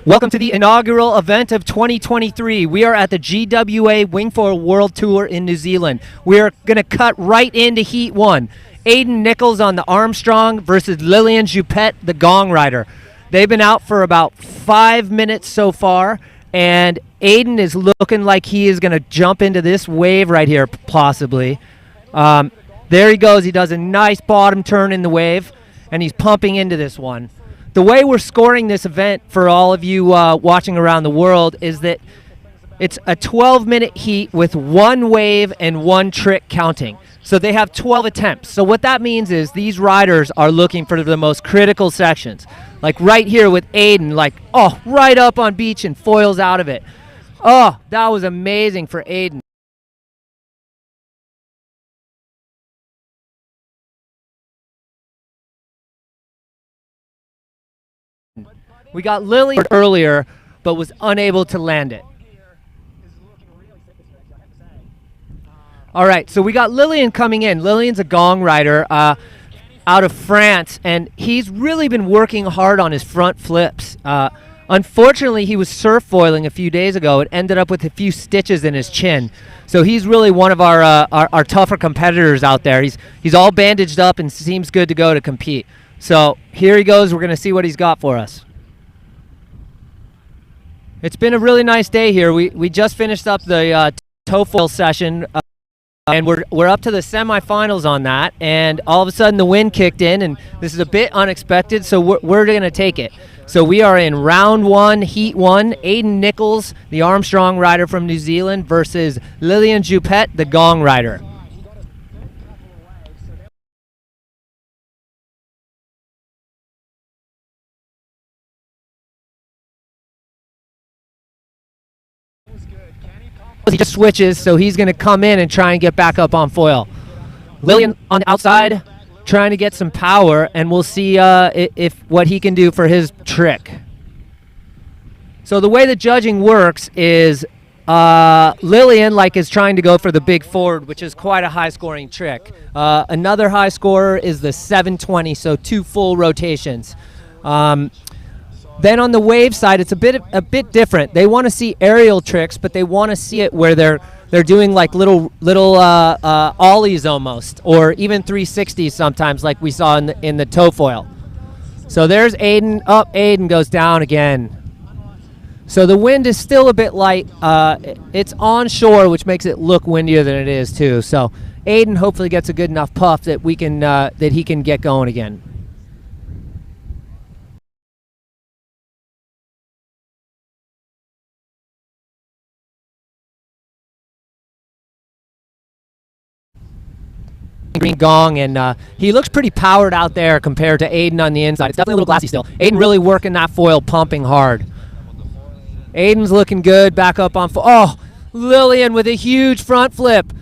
Welcome to the inaugural event of 2023. We are at the GWA Wingfoil World Tour in New Zealand. We are going to cut right into Heat 1. Aiden Nichols on the Armstrong versus Lillian Juppet, the Gong Rider. They've been out for about 5 minutes so far, and Aiden is looking like he is going to jump into this wave right here, possibly. There he goes. He does a nice bottom turn in the wave, and he's pumping into this one. The way we're scoring this event for all of you watching around the world is that it's a 12-minute heat with one wave and one trick counting. So they have 12 attempts. So what that means is these riders are looking for the most critical sections. Like right here with Aiden, like, oh, right up on beach and foils out of it. Oh, that was amazing for Aiden. We got Lily earlier, but was unable to land it. All right, so we got Lillian coming in. Lillian's a gong rider out of France, and he's really been working hard on his front flips. Unfortunately, he was surf foiling a few days ago. It ended up with a few stitches in his chin. So he's really one of our tougher competitors out there. He's all bandaged up and seems good to go to compete. So here he goes. We're going to see what he's got for us. It's been a really nice day here. We just finished up the toe foil session, and we're up to the semifinals on that. And all of a sudden, the wind kicked in, and this is a bit unexpected. So we're going to take it. So we are in round one, heat one. Aiden Nichols, the Armstrong rider from New Zealand, versus Lillian Juppet, the Gong rider. He just switches, so he's going to come in and try and get back up on foil. Lillian on the outside, trying to get some power, and we'll see if what he can do for his trick. So the way the judging works is Lillian is trying to go for the big forward, which is quite a high-scoring trick. Another high scorer is the 720, so 2 full rotations. Then on the wave side, it's a bit different. They want to see aerial tricks, but they want to see it where they're doing like little ollies almost, or even 360s sometimes, like we saw in the toe foil. So there's Aiden. Up, Aiden goes down again. So the wind is still a bit light. It's onshore, which makes it look windier than it is too. So Aiden hopefully gets a good enough puff that he can get going again. Green gong, and he looks pretty powered out there compared to Aiden on the inside. It's definitely a little glassy still. Aiden really working that foil, pumping hard. Aiden's looking good, back up on foil. Oh, Lillian with a huge front flip.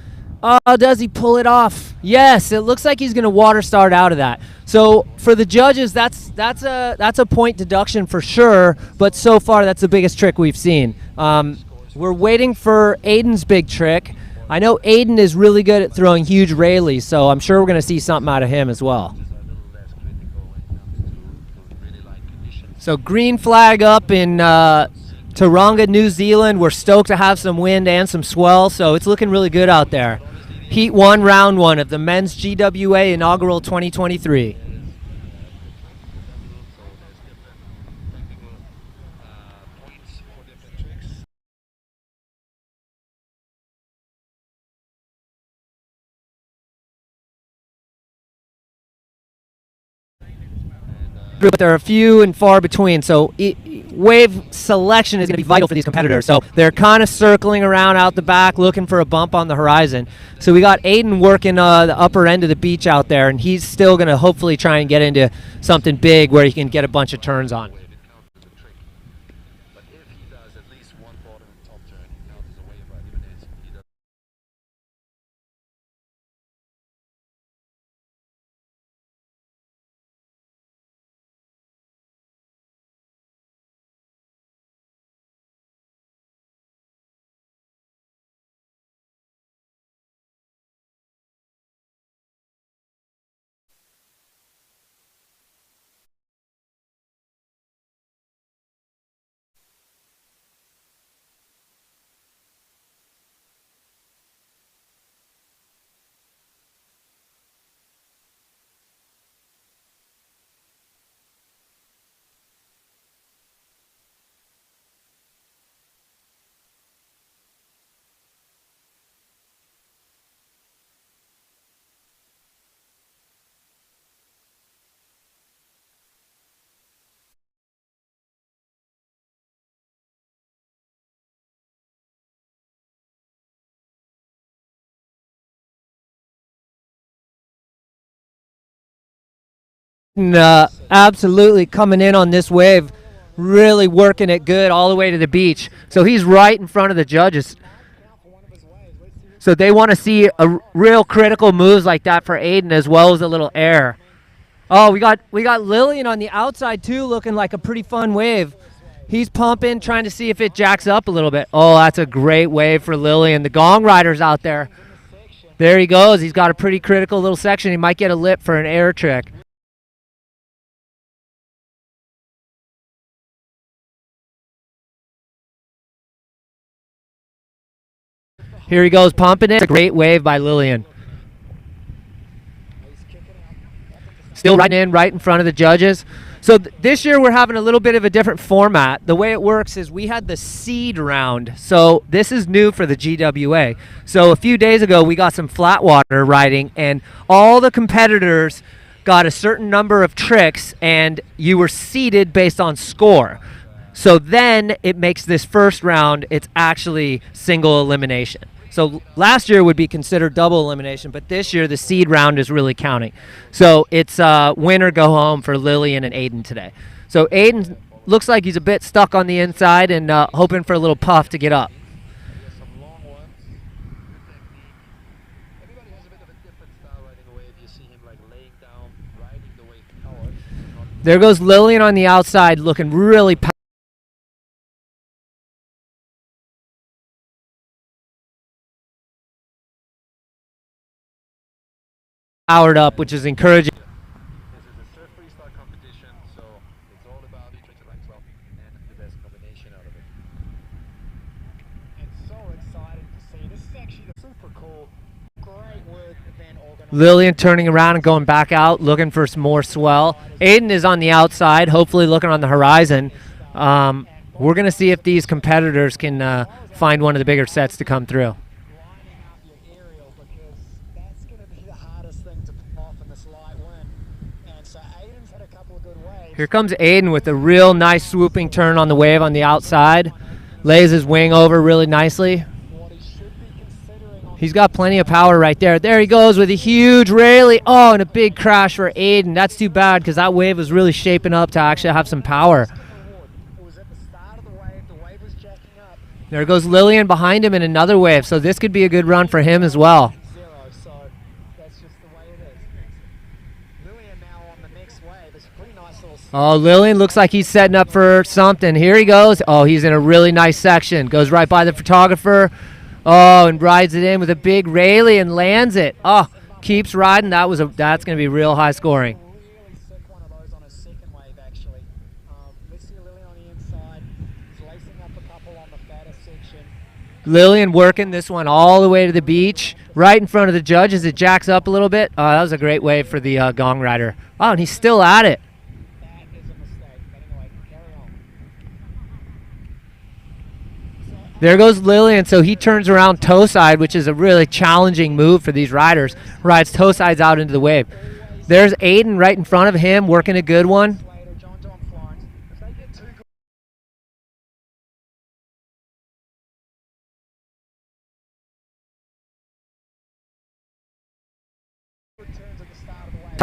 Oh, does he pull it off? Yes, it looks like he's going to water start out of that. So for the judges, that's a point deduction for sure, but so far that's the biggest trick we've seen. We're waiting for Aiden's big trick. I know Aiden is really good at throwing huge railies, so I'm sure we're going to see something out of him as well. So green flag up in Taronga, New Zealand. We're stoked to have some wind and some swell, so it's looking really good out there. Heat 1, round 1 of the men's GWA inaugural 2023. But there are few and far between, so wave selection is going to be vital for these competitors. So they're kind of circling around out the back, looking for a bump on the horizon. So we got Aiden working the upper end of the beach out there, and he's still going to hopefully try and get into something big where he can get a bunch of turns on. And, absolutely coming in on this wave, really working it good all the way to the beach. So he's right in front of the judges. So they want to see a real critical moves like that for Aiden, as well as a little air. Oh, we got Lillian on the outside too, looking like a pretty fun wave. He's pumping, trying to see if it jacks up a little bit. Oh, that's a great wave for Lillian. The gong rider's out there. There he goes. He's got a pretty critical little section. He might get a lip for an air trick. Here he goes, pumping it. It's a great wave by Lillian. Still riding in right in front of the judges. So this year we're having a little bit of a different format. The way it works is we had the seed round. So this is new for the GWA. So a few days ago we got some flat water riding, and all the competitors got a certain number of tricks, and you were seeded based on score. So then it makes this first round, it's actually single elimination. So last year would be considered double elimination, but this year the seed round is really counting. So it's win or go home for Lillian and Aiden today. So Aiden looks like he's a bit stuck on the inside and hoping for a little puff to get up. There goes Lillian on the outside, looking really powered up, which is encouraging. This is a surf-freestyle competition, so it's all about the tricks of rank 12 and the best combination out of it. It's so exciting to see. This is actually super cool. Great work, event organized. Lillian turning around and going back out, looking for some more swell. Aiden is on the outside, hopefully looking on the horizon. We're going to see if these competitors can find one of the bigger sets to come through. Here comes Aiden with a real nice swooping turn on the wave on the outside. Lays his wing over really nicely. He's got plenty of power right there. There he goes with a huge rally. Oh, and a big crash for Aiden. That's too bad because that wave was really shaping up to actually have some power. There goes Lillian behind him in another wave. So this could be a good run for him as well. Oh, Lillian looks like he's setting up for something. Here he goes. Oh, he's in a really nice section. Goes right by the photographer. Oh, and rides it in with a big rally and lands it. Oh, keeps riding. That's going to be real high scoring. Lillian working this one all the way to the beach, right in front of the judges. It jacks up a little bit. Oh, that was a great wave for the gong rider. Oh, and he's still at it. There goes Lillian, so he turns around toe side, which is a really challenging move for these riders. Rides toe sides out into the wave. There's Aiden right in front of him, working a good one.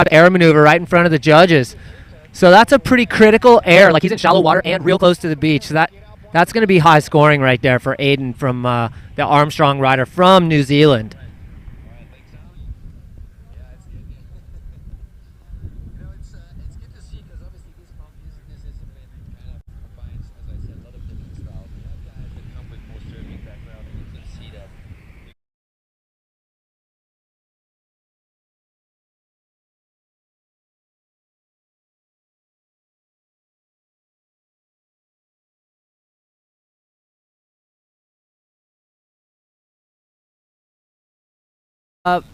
Air maneuver right in front of the judges. So that's a pretty critical air. Like, he's in shallow water and real close to the beach. So that's going to be high scoring right there for Aiden from the Armstrong rider from New Zealand.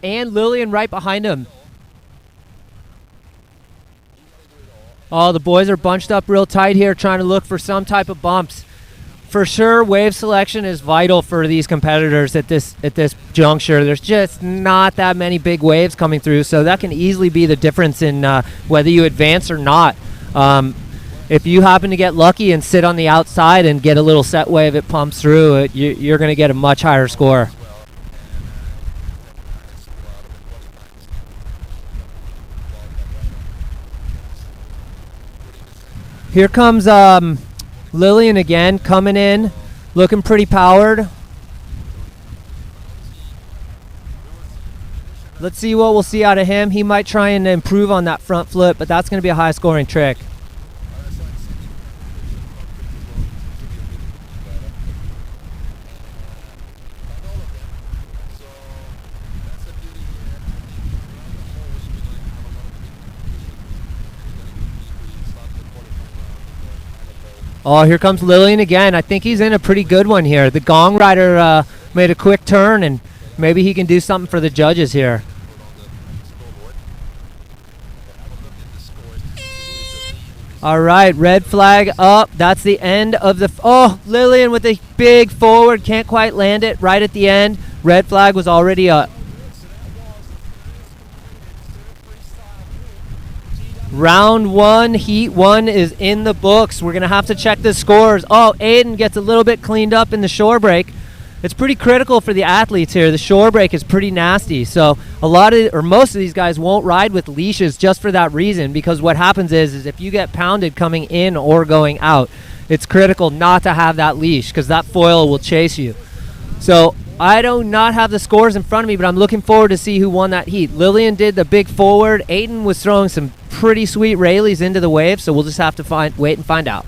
And Lillian right behind him. Oh, the boys are bunched up real tight here, trying to look for some type of bumps. For sure, wave selection is vital for these competitors at this juncture. There's just not that many big waves coming through, so that can easily be the difference in whether you advance or not. If you happen to get lucky and sit on the outside and get a little set wave, it pumps through, you're going to get a much higher score. Here comes Lillian again, coming in, looking pretty powered. Let's see what we'll see out of him. He might try and improve on that front flip, but that's going to be a high scoring trick. Oh, here comes Lillian again. I think he's in a pretty good one here. The gong rider made a quick turn, and maybe he can do something for the judges here. All right, red flag up. That's the end of the... Oh, Lillian with a big forward. Can't quite land it right at the end. Red flag was already up. Round 1, heat 1 is in the books. We're going to have to check the scores. Oh, Aiden gets a little bit cleaned up in the shore break. It's pretty critical for the athletes here. The shore break is pretty nasty. So most of these guys won't ride with leashes just for that reason, because what happens is if you get pounded coming in or going out, it's critical not to have that leash because that foil will chase you. So I do not have the scores in front of me, but I'm looking forward to see who won that heat. Lillian did the big forward. Aiden was throwing some pretty sweet Rayleighs into the wave, so we'll just have to wait and find out.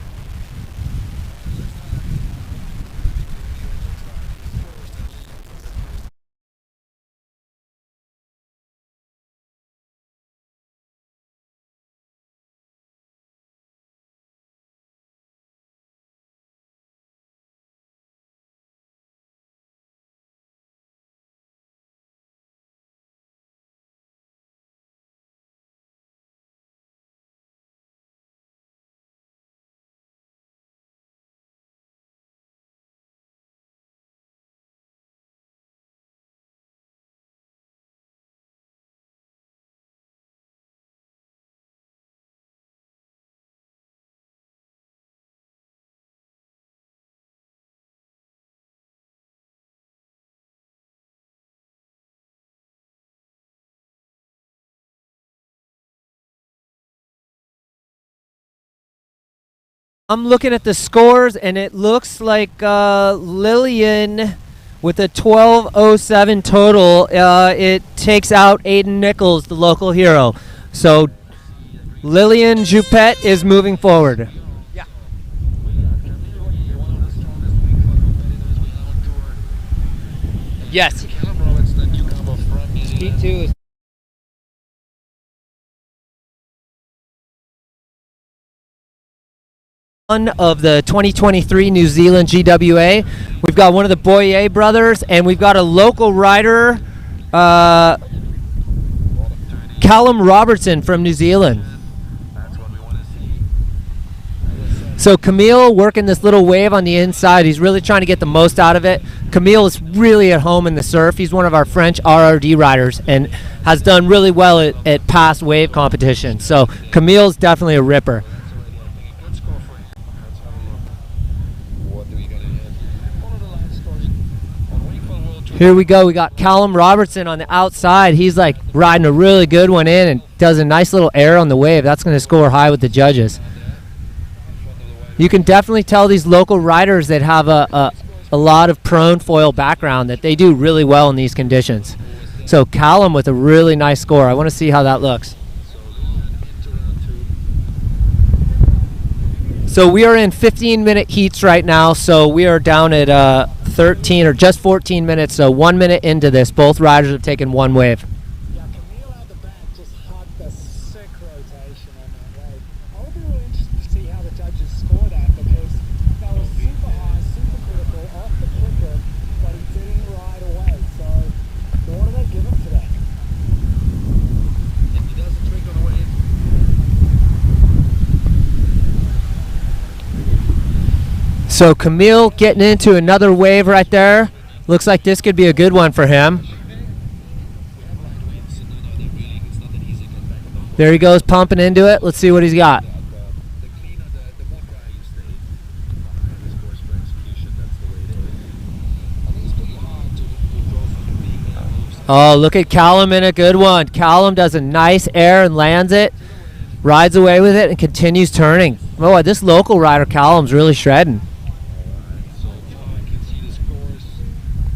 I'm looking at the scores, and it looks like Lillian with a 12:07 total. It takes out Aiden Nichols, the local hero. So Lillian Juppet is moving forward. Yeah. Yes. Heat 2 is of the 2023 New Zealand GWA. We've got one of the Boyer brothers, and we've got a local rider, Callum Robertson from New Zealand. So Camille working this little wave on the inside. He's really trying to get the most out of it. Camille is really at home in the surf. He's one of our French RRD riders and has done really well at past wave competitions. So Camille's definitely a ripper. Here we go. We got Callum Robertson on the outside. He's like riding a really good one in and does a nice little air on the wave. That's going to score high with the judges. You can definitely tell these local riders that have a lot of prone foil background that they do really well in these conditions. So Callum with a really nice score. I want to see how that looks. So we are in 15-minute heats right now. So we are down at 13 or just 14 minutes. So 1 minute into this, both riders have taken one wave. Yeah, Camille out the back just hugged a sick rotation on that wave. I would be really interested to see how the judges score that, because that was super high, super critical, off the clicker, but he didn't ride away. So what do they give him for that? If he does a trick on the wave. So Camille getting into another wave right there. Looks like this could be a good one for him. There he goes, pumping into it. Let's see what he's got. Oh, look at Callum in a good one. Callum does a nice air and lands it, rides away with it, and continues turning. Oh, this local rider, Callum's really shredding. So you can see the scores.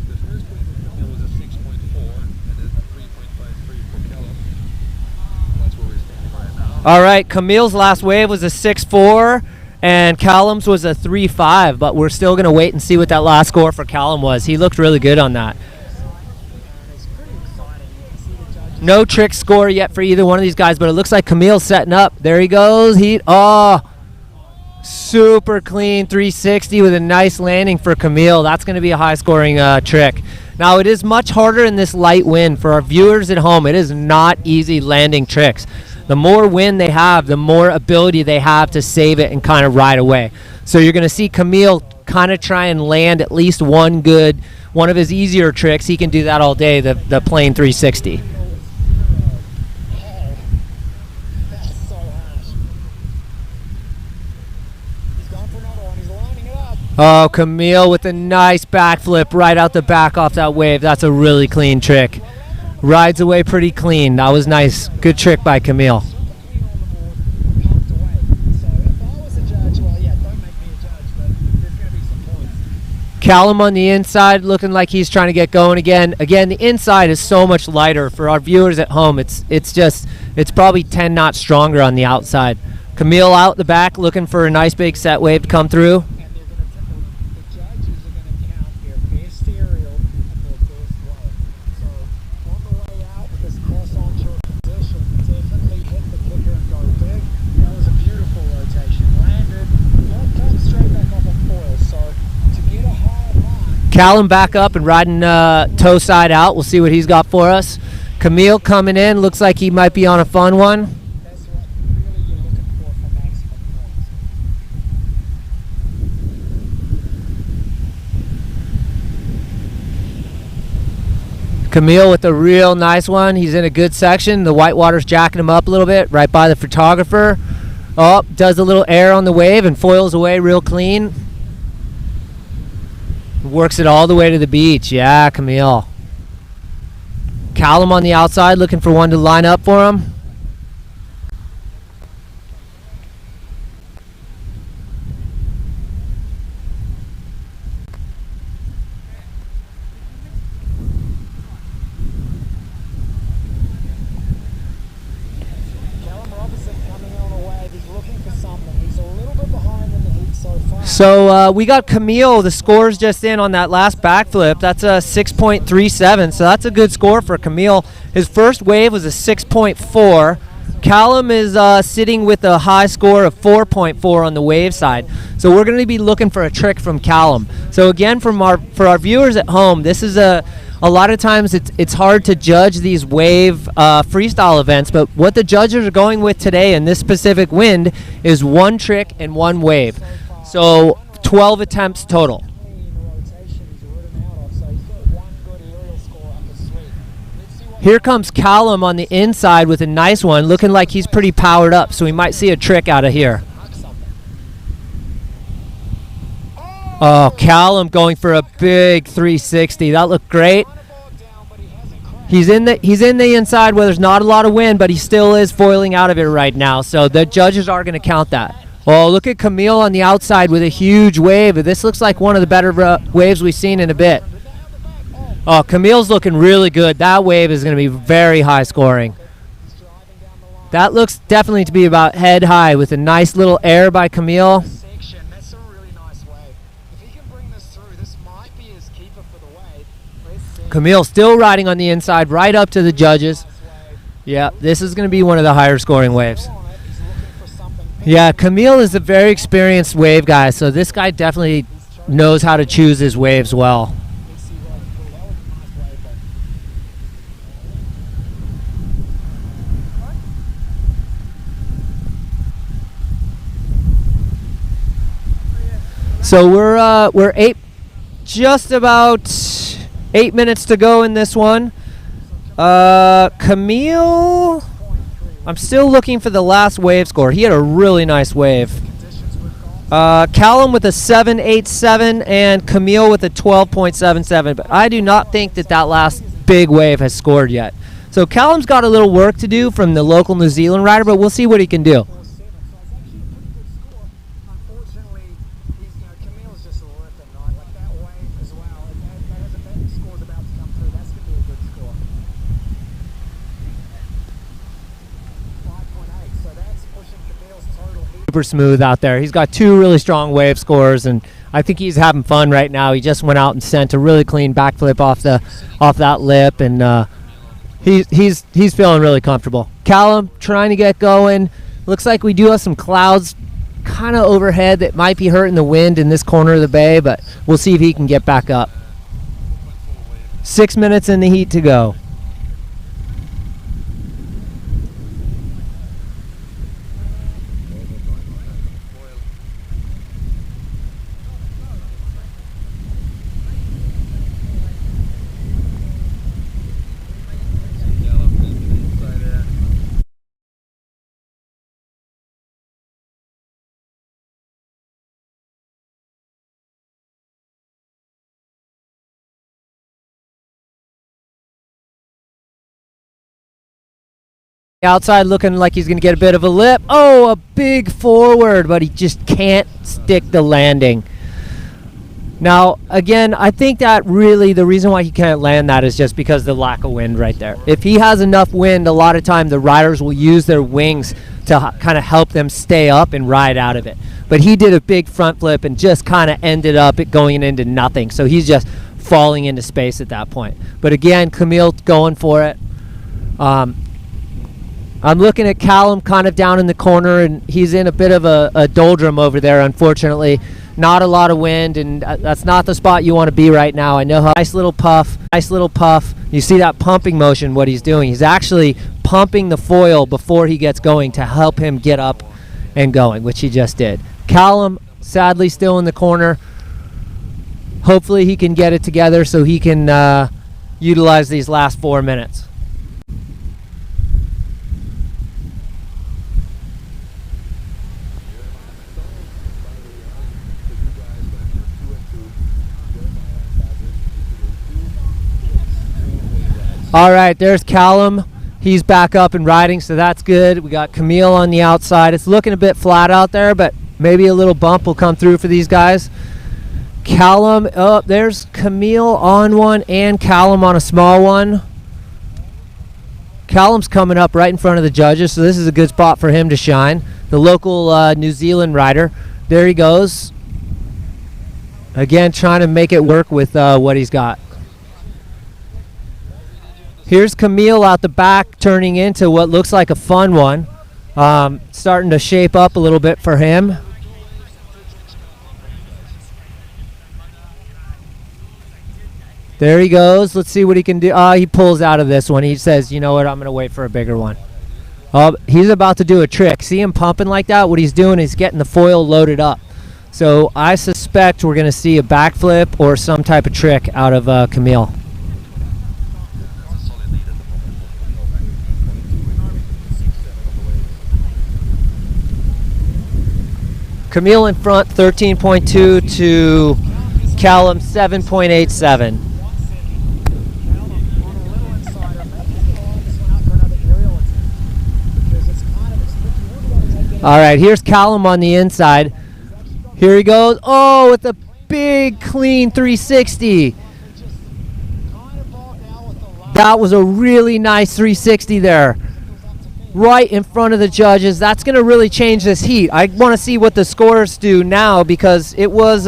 The first wave for Camille was a 6.4 and then 3.53 for Callum. That's where we're standing right now. All right, Camille's last wave was a 6.4 and Callum's was a 3.5, but we're still going to wait and see what that last score for Callum was. He looked really good on that. It's pretty exciting. You can see the judges. No trick score yet for either one of these guys, but it looks like Camille's setting up. There he goes. Super clean 360 with a nice landing for Camille. That's going to be a high-scoring trick. Now, it is much harder in this light wind. For our viewers at home, it is not easy landing tricks. The more wind they have, the more ability they have to save it and kind of ride away. So you're going to see Camille kind of try and land at least one of his easier tricks. He can do that all day, the plain 360. That's so harsh. He's going for another one. He's lining it up. Oh, Camille with a nice backflip right out the back off that wave. That's a really clean trick. Rides away pretty clean. That was nice. Good trick by Camille. Clean on the board, pumped away. So if I was a judge, well, yeah, don't make me a judge, but there's going to be some points. Callum on the inside looking like he's trying to get going again. Again, the inside is so much lighter. For our viewers at home, it's probably 10 knots stronger on the outside. Camille out the back looking for a nice big set wave to come through. And they're going to, the judges are going to count their best aerial and their best wave. So on the way out with this cross-onshore position, definitely hit the kicker and go big. That was a beautiful rotation. Landed, not come straight back off a foil. So to get a hard line, Callum back up and riding toe side out. We'll see what he's got for us. Camille coming in. Looks like he might be on a fun one. that's what really you're looking for maximum points. Camille with a real nice one. He's in a good section. The whitewater's jacking him up a little bit right by the photographer. Oh, does a little air on the wave and foils away real clean. Works it all the way to the beach. Yeah, Camille. Callum on the outside looking for one to line up for him. Callum Robertson coming on a wave. He's looking for something. He's a little bit behind in the heat so far. So we got Camille. The score's just in on that last backflip. That's a 6.37, so that's a good score for Camille. His first wave was a 6.4. Callum is sitting with a high score of 4.4 on the wave side. So we're going to be looking for a trick from Callum. So again, for our viewers at home, this is a lot of times it's hard to judge these wave freestyle events, but what the judges are going with today in this specific wind is one trick and one wave. So 12 attempts total. Clean rotation he's ridden out of, so he's got one good aerial score up his sleeve. Let's see what Here comes Callum on the inside with a nice one, looking like he's pretty powered up, so we might see a trick out of here. huck something. Oh, Callum going for a big 360. That looked great. Kind of bogged down, but he hasn't cracked. He's in the inside where there's not a lot of wind, but he still is foiling out of it right now, so the judges are going to count that. Oh, look at Camille on the outside with a huge wave. This looks like one of the better waves we've seen in a bit. Oh, Camille's looking really good. That wave is going to be very high scoring. He's driving down the line. That looks definitely to be about head high with a nice little air by Camille. Section, that's a really nice wave. If he can bring this through, this might be his keeper for the wave. Let's see. Camille still riding on the inside right up to the judges. Nice wave. Yeah, this is going to be one of the higher scoring waves. On it, he's looking for something. Yeah, Camille is a very experienced wave guy, so this guy definitely knows how to choose his waves well. Let's see what he can pull. That was a nice wave, though. So we're just about 8 minutes to go in this one. Camille, I'm still looking for the last wave score. He had a really nice wave. Callum with a 7.87 and Camille with a 12.77, but I do not think that last big wave has scored yet. So Callum's got a little work to do from the local New Zealand rider, but we'll see what he can do. super smooth out there. He's got 2 really strong wave scores, and I think he's having fun right now. He just went out and sent a really clean backflip off that lip, and he's feeling really comfortable. Callum trying to get going. Looks like we do have some clouds kind of overhead that might be hurting the wind in this corner of the bay, but we'll see if he can get back up. 6 minutes in the heat to go. Outside looking like he's going to get a bit of a lip. Oh, a big forward, but he just can't stick the landing. Now, again, I think that really the reason why he can't land that is just because of the lack of wind right there. If he has enough wind, a lot of time the riders will use their wings to kind of help them stay up and ride out of it. But he did a big front flip and just kind of ended up going into nothing. So he's just falling into space at that point. But again, Camille going for it. I'm looking at Callum kind of down in the corner, and he's in a bit of a doldrum over there, unfortunately. Not a lot of wind, and that's not the spot you want to be right now. I know how nice little puff. You see that pumping motion, what he's doing. He's actually pumping the foil before he gets going to help him get up and going, which he just did. Callum, sadly, still in the corner. Hopefully he can get it together so he can utilize these last 4 minutes. All right, there's Callum. He's back up and riding, so that's good. We got Camille on the outside. It's looking a bit flat out there, but maybe a little bump will come through for these guys. Callum, oh, there's Camille on one and Callum on a small one. Callum's coming up right in front of the judges, so this is a good spot for him to shine. The local New Zealand rider. There he goes. Again, trying to make it work with what he's got. Here's Camille out the back turning into what looks like a fun one. Starting to shape up a little bit for him. There he goes. Let's see what he can do. He pulls out of this one. He says, you know what, I'm going to wait for a bigger one. He's about to do a trick. See him pumping like that? What he's doing is getting the foil loaded up. So I suspect we're going to see a backflip or some type of trick out of Camille. Camille in front, 13.2 to Callum, 7.87. All right, here's Callum on the inside. Here he goes. Oh, with a big, clean 360. That was a really nice 360 there. Right in front of the judges. That's going to really change this heat. I want to see what the scores do now, because it was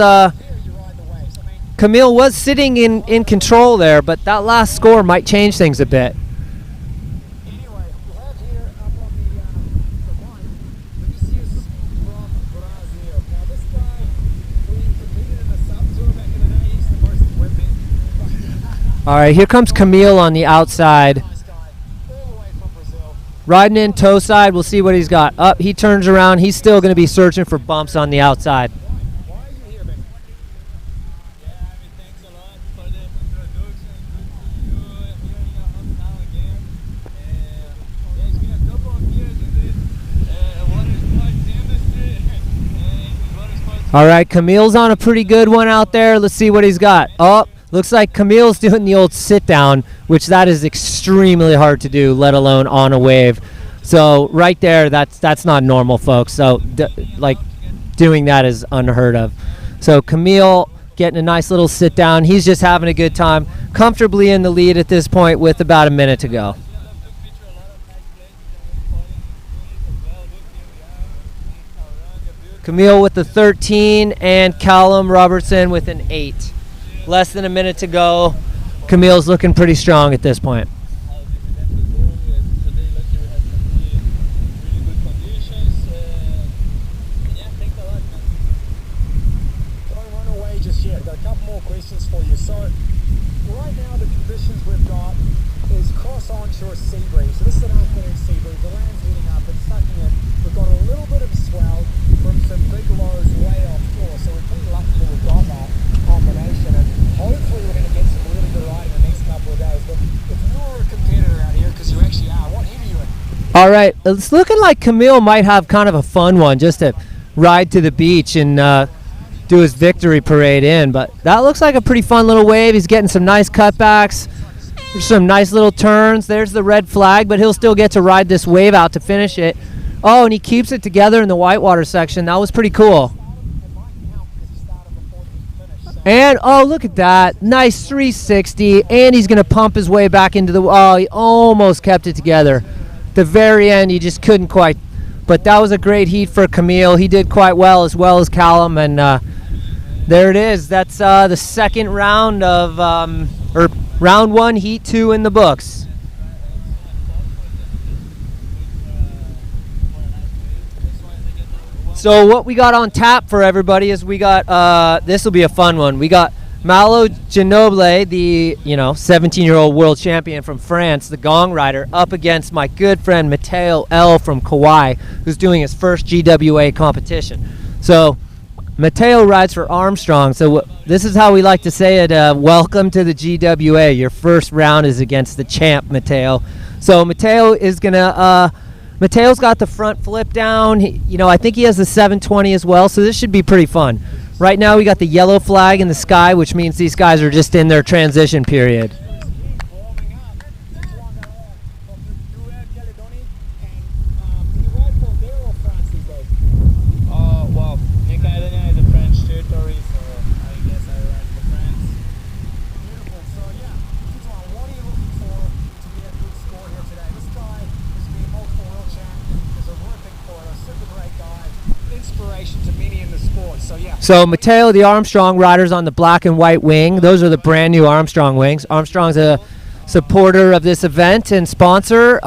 Camille was sitting in control there, but that last score might change things a bit. All right, here comes Camille on the outside. Riding in toe side, we'll see what he's got. Up, he turns around. He's still going to be searching for bumps on the outside. Why are you here, Ben? Yeah, thanks a lot for the introduction. It's been a couple of years in this water sports industry. All right, Camille's on a pretty good one out there. Let's see what he's got. Oh, looks like Camille's doing the old sit down, which that is extremely hard to do, let alone on a wave. So right there, that's not normal, folks. So like doing that is unheard of. So Camille getting a nice little sit down. He's just having a good time, comfortably in the lead at this point with about a minute to go. Camille with the 13 and Callum Robertson with an 8. Less than a minute to go. Camille's looking pretty strong at this point. Don't run away just yet. I've got a couple more questions for you. So, right now the conditions we've got is cross onshore sea breeze. So this is an afternoon sea breeze. The land's heating up, it's sucking in. We've got a little bit of swell from some big lows way offshore. So we're pretty lucky that we've got that combination. And hopefully we're going to get some really good riding in the next couple of days. But if you're a competitor out here, because you actually are, what heat are you in? All right, it's looking like Camille might have kind of a fun one just to ride to the beach and do his victory parade in. But that looks like a pretty fun little wave. He's getting some nice cutbacks. There's some nice little turns. There's the red flag, but he'll still get to ride this wave out to finish it. Oh, and he keeps it together in the whitewater section. That was pretty cool. And, oh, look at that. Nice 360. And he's going to pump his way back into the... Oh, he almost kept it together. The very end, he just couldn't quite. But that was a great heat for Camille. He did quite well as Callum. And there it is. That's the second round of... or round 1, heat 2 in the books. So what we got on tap for everybody is we got, this will be a fun one. We got Malo Ginobili, the 17-year-old world champion from France, the gong rider, up against my good friend Matteo L from Kauai, who's doing his first GWA competition. So Matteo rides for Armstrong. So this is how we like to say it. Welcome to the GWA. Your first round is against the champ, Matteo. So Matteo is gonna. Mateo's got the front flip down. I think he has the 720 as well. So this should be pretty fun. Right now we got the yellow flag in the sky, which means these guys are just in their transition period. So Matteo, the Armstrong riders on the black and white wing. Those are the brand new Armstrong wings. Armstrong's a supporter of this event and sponsor.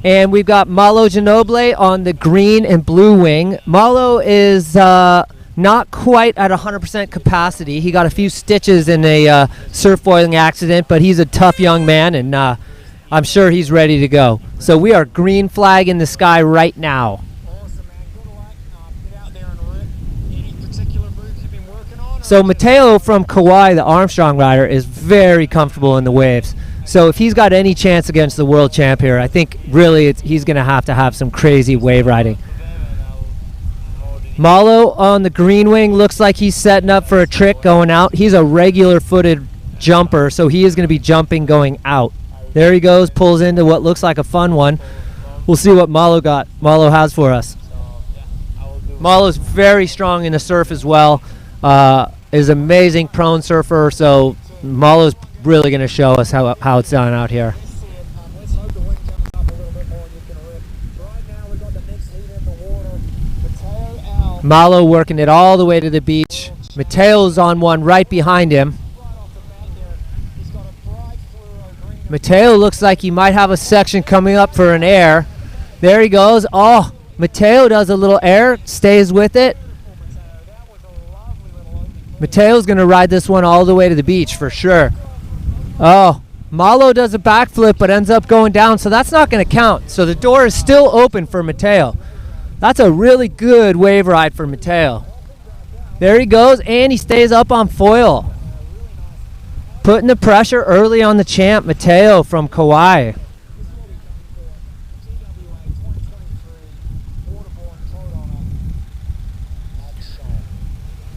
And we've got Malo Ginobili on the green and blue wing. Malo is not quite at 100% capacity. He got a few stitches in a surf foiling accident, but he's a tough young man, and I'm sure he's ready to go. So we are green flag in the sky right now. So Matteo from Kauai, the Armstrong rider, is very comfortable in the waves. So if he's got any chance against the world champ here, I think really he's going to have some crazy wave riding. Malo on the green wing looks like he's setting up for a trick going out. He's a regular footed jumper, so he is going to be jumping going out. There he goes, pulls into what looks like a fun one. We'll see what Malo has for us. Malo's very strong in the surf as well. Is amazing prone surfer, so Malo's really going to show us how it's done out here. Malo working it all the way to the beach. Matteo's on one right behind him. Matteo looks like he might have a section coming up for an air. There he goes. Oh, Matteo does a little air, stays with it. Matteo's going to ride this one all the way to the beach for sure. Oh, Malo does a backflip but ends up going down, so that's not going to count. So the door is still open for Matteo. That's a really good wave ride for Matteo. There he goes, and he stays up on foil. Putting the pressure early on the champ, Matteo from Kauai.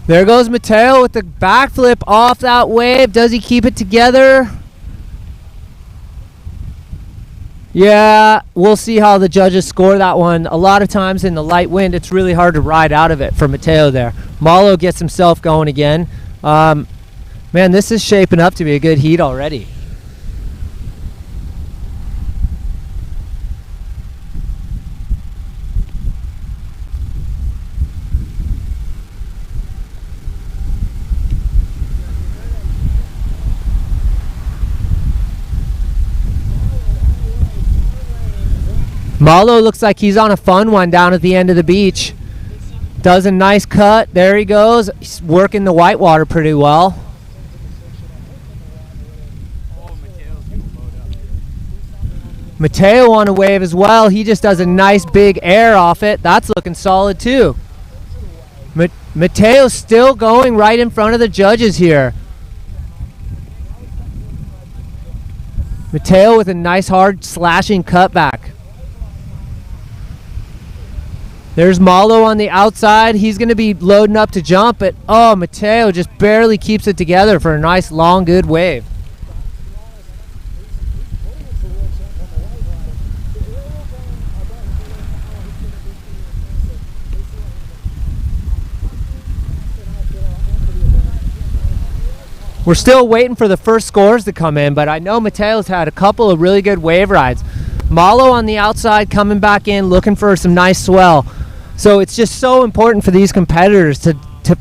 There goes Matteo with the backflip off that wave. Does he keep it together? Yeah, we'll see how the judges score that one. A lot of times in the light wind, it's really hard to ride out of it for Matteo there. Malo gets himself going again. Man, this is shaping up to be a good heat already. Malo looks like he's on a fun one down at the end of the beach. Does a nice cut. There he goes. He's working the whitewater pretty well. Mateo on a wave as well. He just does a nice big air off it. That's looking solid too. Mateo's still going right in front of the judges here. Mateo with a nice hard slashing cutback. There's Malo on the outside. He's going to be loading up to jump, but oh, Mateo just barely keeps it together for a nice long good wave. We're still waiting for the first scores to come in, but I know Mateo's had a couple of really good wave rides. Malo on the outside coming back in, looking for some nice swell. So it's just so important for these competitors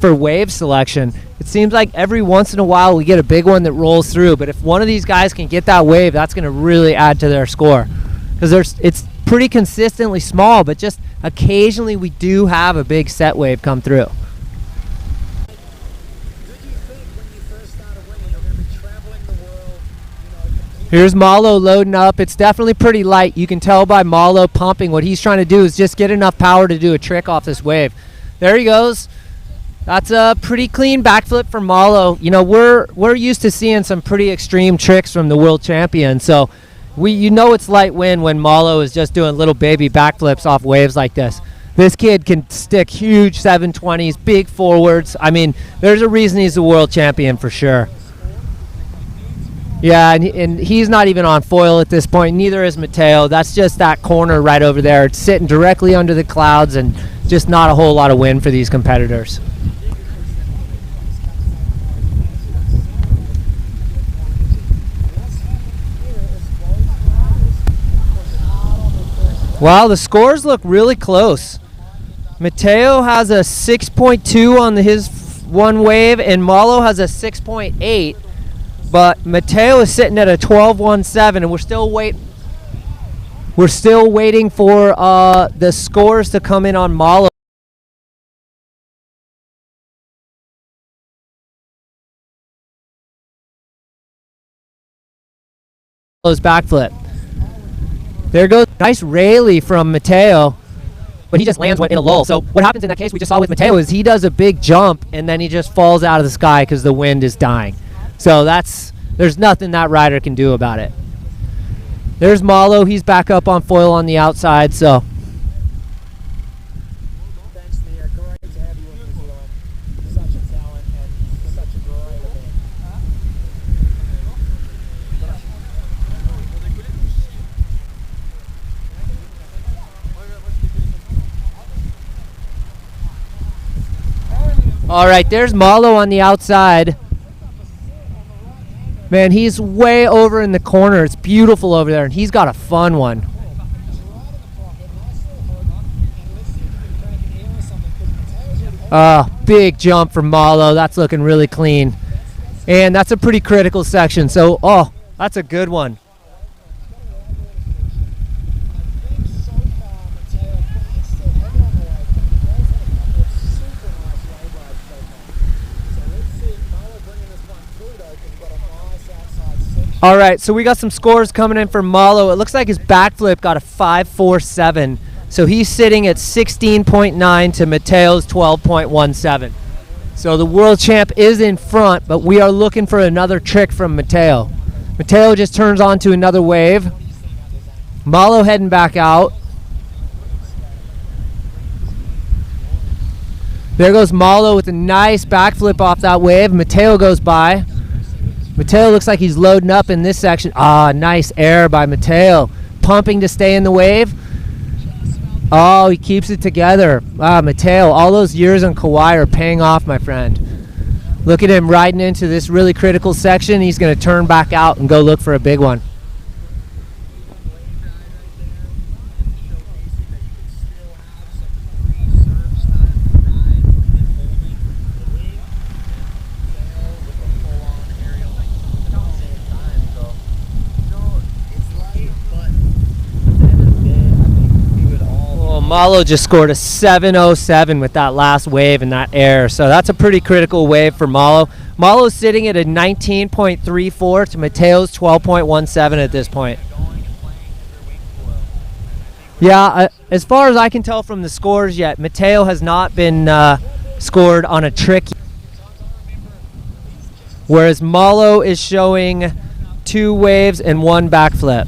for wave selection. It seems like every once in a while we get a big one that rolls through, but if one of these guys can get that wave, that's going to really add to their score. Because it's pretty consistently small, but just occasionally we do have a big set wave come through. Here's Malo loading up. It's definitely pretty light. You can tell by Malo pumping. What he's trying to do is just get enough power to do a trick off this wave. There he goes. That's a pretty clean backflip for Malo. You know, we're used to seeing some pretty extreme tricks from the world champion. So you know it's light wind when Malo is just doing little baby backflips off waves like this. This kid can stick huge 720s, big forwards. I mean, there's a reason he's the world champion for sure. Yeah, and he's not even on foil at this point. Neither is Mateo. That's just that corner right over there. It's sitting directly under the clouds and just not a whole lot of wind for these competitors. Wow, the scores look really close. Mateo has a 6.2 on his one wave, and Malo has a 6.8. But Mateo is sitting at a 12.17, and we're still waiting for the scores to come in on Malo's backflip. There goes nice rally from Mateo, but he just lands in a lull. So what happens in that case we just saw with Mateo is he does a big jump and then he just falls out of the sky because the wind is dying. So there's nothing that rider can do about it. There's Malo. He's back up on foil on the outside. So Thanks, Mia. Great to have you in New Zealand. Such a talent and such a great event. all right, there's Malo on the outside. Man, he's way over in the corner. It's beautiful over there, and he's got a fun one. Big jump from Malo. That's looking really clean. And that's a pretty critical section. So, that's a good one. All right, so we got some scores coming in for Malo. It looks like his backflip got a 5.47. So he's sitting at 16.9 to Mateo's 12.17. So the world champ is in front, but we are looking for another trick from Mateo. Mateo just turns on to another wave. Malo heading back out. There goes Malo with a nice backflip off that wave. Mateo goes by. Mateo looks like he's loading up in this section. Nice air by Mateo. Pumping to stay in the wave. Oh, he keeps it together. Mateo, all those years on Kauai are paying off, my friend. Look at him riding into this really critical section. He's going to turn back out and go look for a big one. Malo just scored a 707 with that last wave in that air. So that's a pretty critical wave for Malo. Malo's sitting at a 19.34 to Mateo's 12.17 at this point. Yeah, as far as I can tell from the scores yet, Mateo has not been scored on a trick, whereas Malo is showing 2 waves and 1 backflip.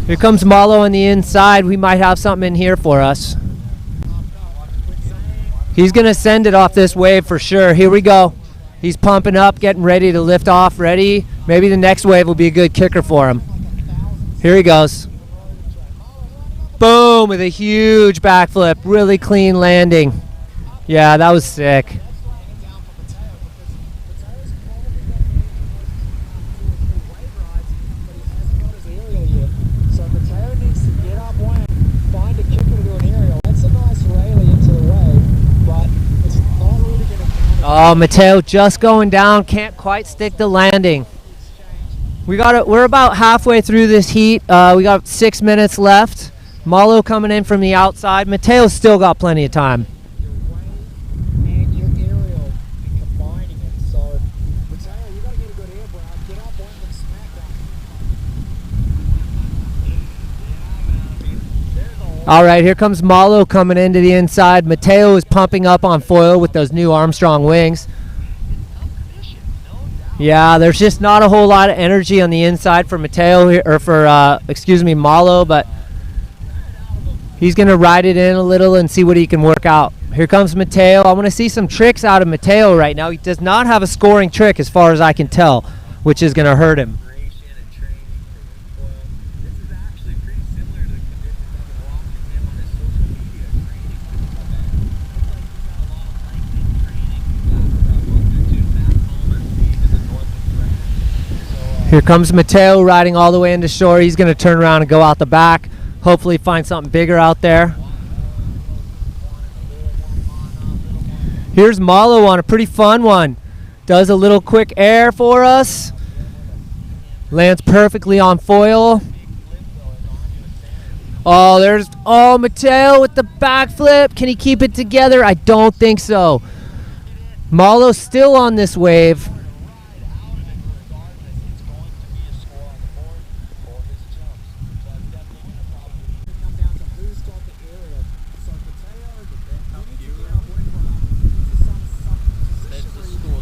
Here comes Malo on the inside. We might have something in here for us. He's going to send it off this wave for sure. Here we go. He's pumping up, getting ready to lift off. Ready? Maybe the next wave will be a good kicker for him. Here he goes. Boom, with a huge backflip. Really clean landing. Yeah, that was sick. Oh, Mateo just going down, can't quite stick the landing. We're about halfway through this heat. We got 6 minutes left. Malo coming in from the outside. Mateo's still got plenty of time. And your aerial and combining it. So, Mateo, you got to get a good air, Brad. Get up, one and smack that. All right, here comes Malo coming into the inside. Mateo is pumping up on foil with those new Armstrong wings. Yeah, there's just not a whole lot of energy on the inside for Mateo here, or for Malo, but he's gonna ride it in a little and see what he can work out. Here comes Mateo. I want to see some tricks out of Mateo right now. He does not have a scoring trick as far as I can tell, which is gonna hurt him. Here comes Mateo riding all the way into shore. He's going to turn around and go out the back. Hopefully find something bigger out there. Here's Malo on a pretty fun one. Does a little quick air for us. Lands perfectly on foil. Oh, Mateo with the backflip. Can he keep it together? I don't think so. Malo's still on this wave.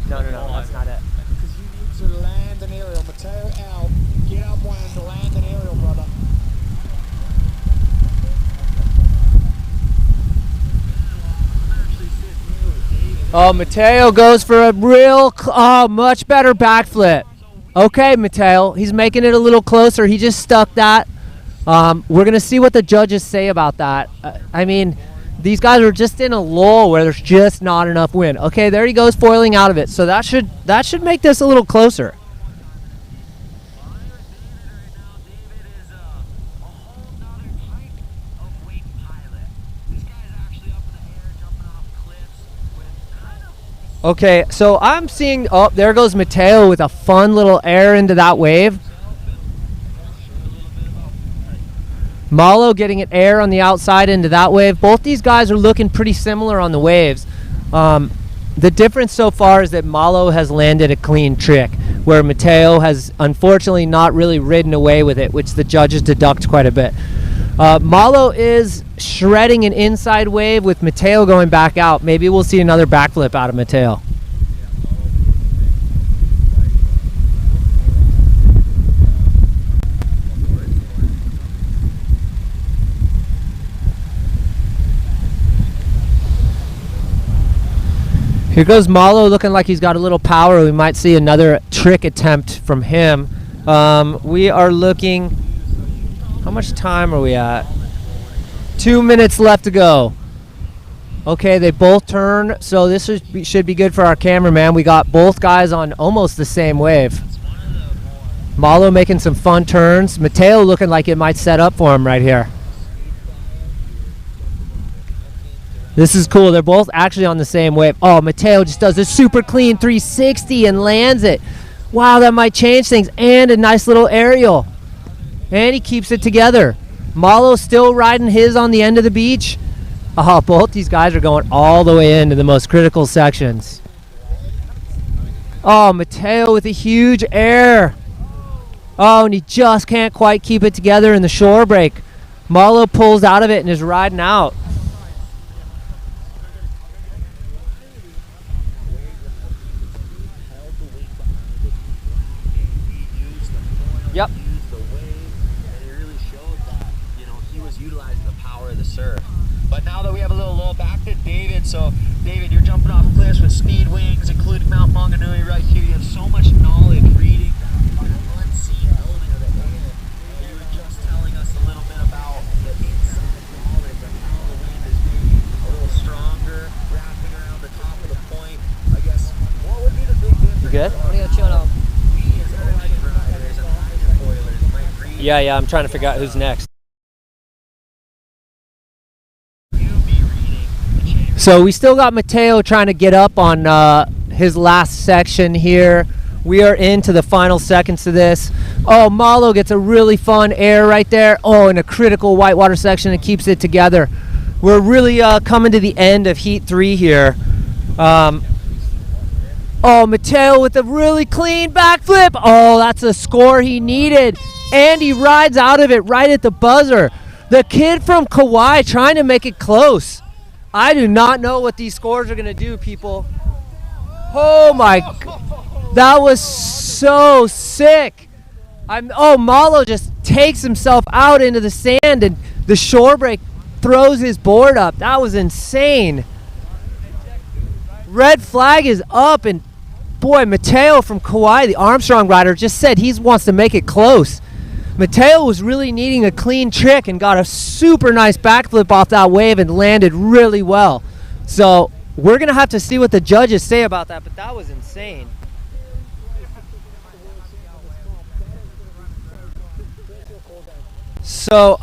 No, that's not it. Because you need to land an aerial. Mateo out. Get up one to land an aerial, brother. Oh, Mateo goes for a much better backflip. Okay, Mateo, he's making it a little closer. He just stuck that. We're going to see what the judges say about that. I mean, these guys are just in a lull where there's just not enough wind. Okay, there he goes, foiling out of it. So that should make this a little closer. Okay, so I'm seeing, there goes Mateo with a fun little air into that wave. Malo getting an air on the outside into that wave. Both these guys are looking pretty similar on the waves. The difference so far is that Malo has landed a clean trick, where Mateo has unfortunately not really ridden away with it, which the judges deduct quite a bit. Malo is shredding an inside wave with Mateo going back out. Maybe we'll see another backflip out of Mateo. Here goes Malo looking like he's got a little power. We might see another trick attempt from him. We are looking, how much time are we at? 2 minutes left to go. Okay, they both turn, so this should be good for our cameraman. We got both guys on almost the same wave. Malo making some fun turns. Mateo looking like it might set up for him right here. This is cool. They're both actually on the same wave. Oh, Mateo just does a super clean 360 and lands it. Wow, that might change things. And a nice little aerial. and he keeps it together. Malo's still riding his on the end of the beach. Oh, both these guys are going all the way into the most critical sections. Oh, Matteo with a huge air. Oh, and he just can't quite keep it together in the shore break. Malo pulls out of it and is riding out. Yep. Used the wave, and it really showed that, you know, he was utilizing the power of the surf. But now that we have a little lull, back to David. So, David, you're jumping off cliffs with speed wings, including Mount Maunganui right here. You have so much knowledge reading that unseen element of the air. And you were just telling us a little bit about the inside knowledge of how the wind is maybe a little stronger, wrapping around the top of the point. I guess, what would be the big difference? You good? I'm gonna chill out. We as ocean riders and hydro foilers might read. Yeah, I'm trying to figure out who's next. So we still got Matteo trying to get up on his last section here. We are into the final seconds of this. Oh, Malo gets a really fun air right there. Oh, in a critical whitewater section and keeps it together. We're really coming to the end of Heat 3 here. Oh, Matteo with a really clean backflip. Oh, that's a score he needed. And he rides out of it right at the buzzer. The kid from Kauai trying to make it close. I do not know what these scores are going to do, people. Oh my, that was so sick. Malo just takes himself out into the sand and the shore break throws his board up. That was insane. Red flag is up, and boy, Matteo from Kauai, the Armstrong rider, just said he wants to make it close. Matteo was really needing a clean trick and got a super nice backflip off that wave and landed really well. So we're going to have to see what the judges say about that, but that was insane. So,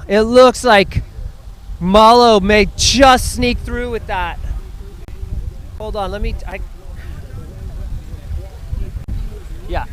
it looks like Malo may just sneak through with that. Hold on, yeah.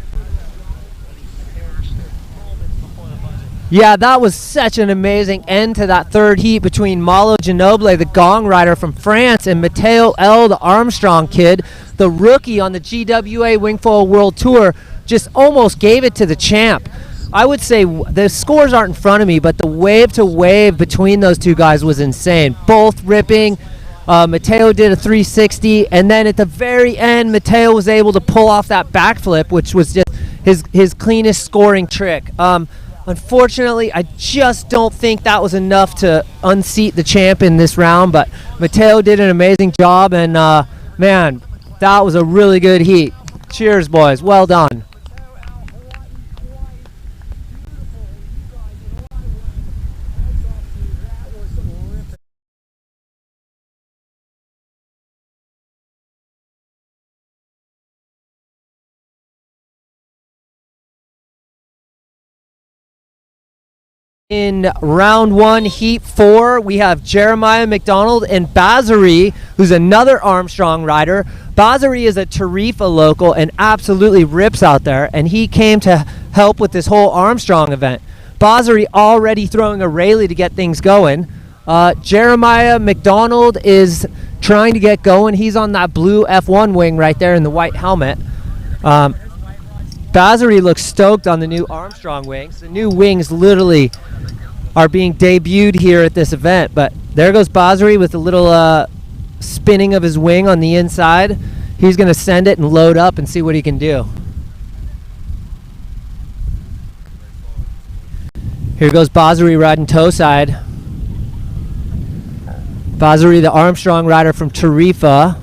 Yeah, that was such an amazing end to that third heat between Malo Ginobili, the gong rider from France, and Matteo L., the Armstrong kid, the rookie on the GWA Wingfoil World Tour, just almost gave it to the champ. I would say the scores aren't in front of me, but the wave to wave between those two guys was insane. Both ripping. Matteo did a 360, and then at the very end, Matteo was able to pull off that backflip, which was just his cleanest scoring trick. Unfortunately, I just don't think that was enough to unseat the champ in this round, but Matteo did an amazing job, and man, that was a really good heat. Cheers, boys. Well done. In round 1, heat 4, we have Jeremiah McDonald and Bazari, who's another Armstrong rider. Bazari is a Tarifa local and absolutely rips out there, and he came to help with this whole Armstrong event. Bazari already throwing a Rayleigh to get things going. Jeremiah McDonald is trying to get going. He's on that blue F1 wing right there in the white helmet. Bazari looks stoked on the new Armstrong wings. The new wings literally are being debuted here at this event, but there goes Bazari with a little spinning of his wing on the inside. He's going to send it and load up and see what he can do. Here goes Bazari riding toe side. Bazari, the Armstrong rider from Tarifa.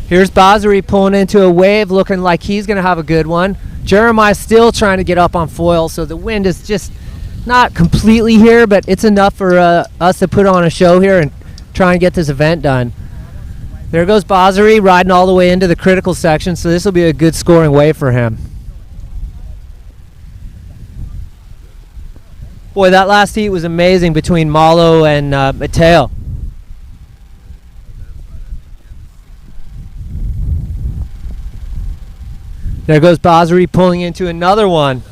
Here's Bazari pulling into a wave, looking like he's going to have a good one. Jeremiah's still trying to get up on foil, so the wind is just not completely here, but it's enough for us to put on a show here and try and get this event done. There goes Bazari riding all the way into the critical section, so this will be a good scoring wave for him. Boy, that last heat was amazing between Malo and Mateo. There goes Basri pulling into another one.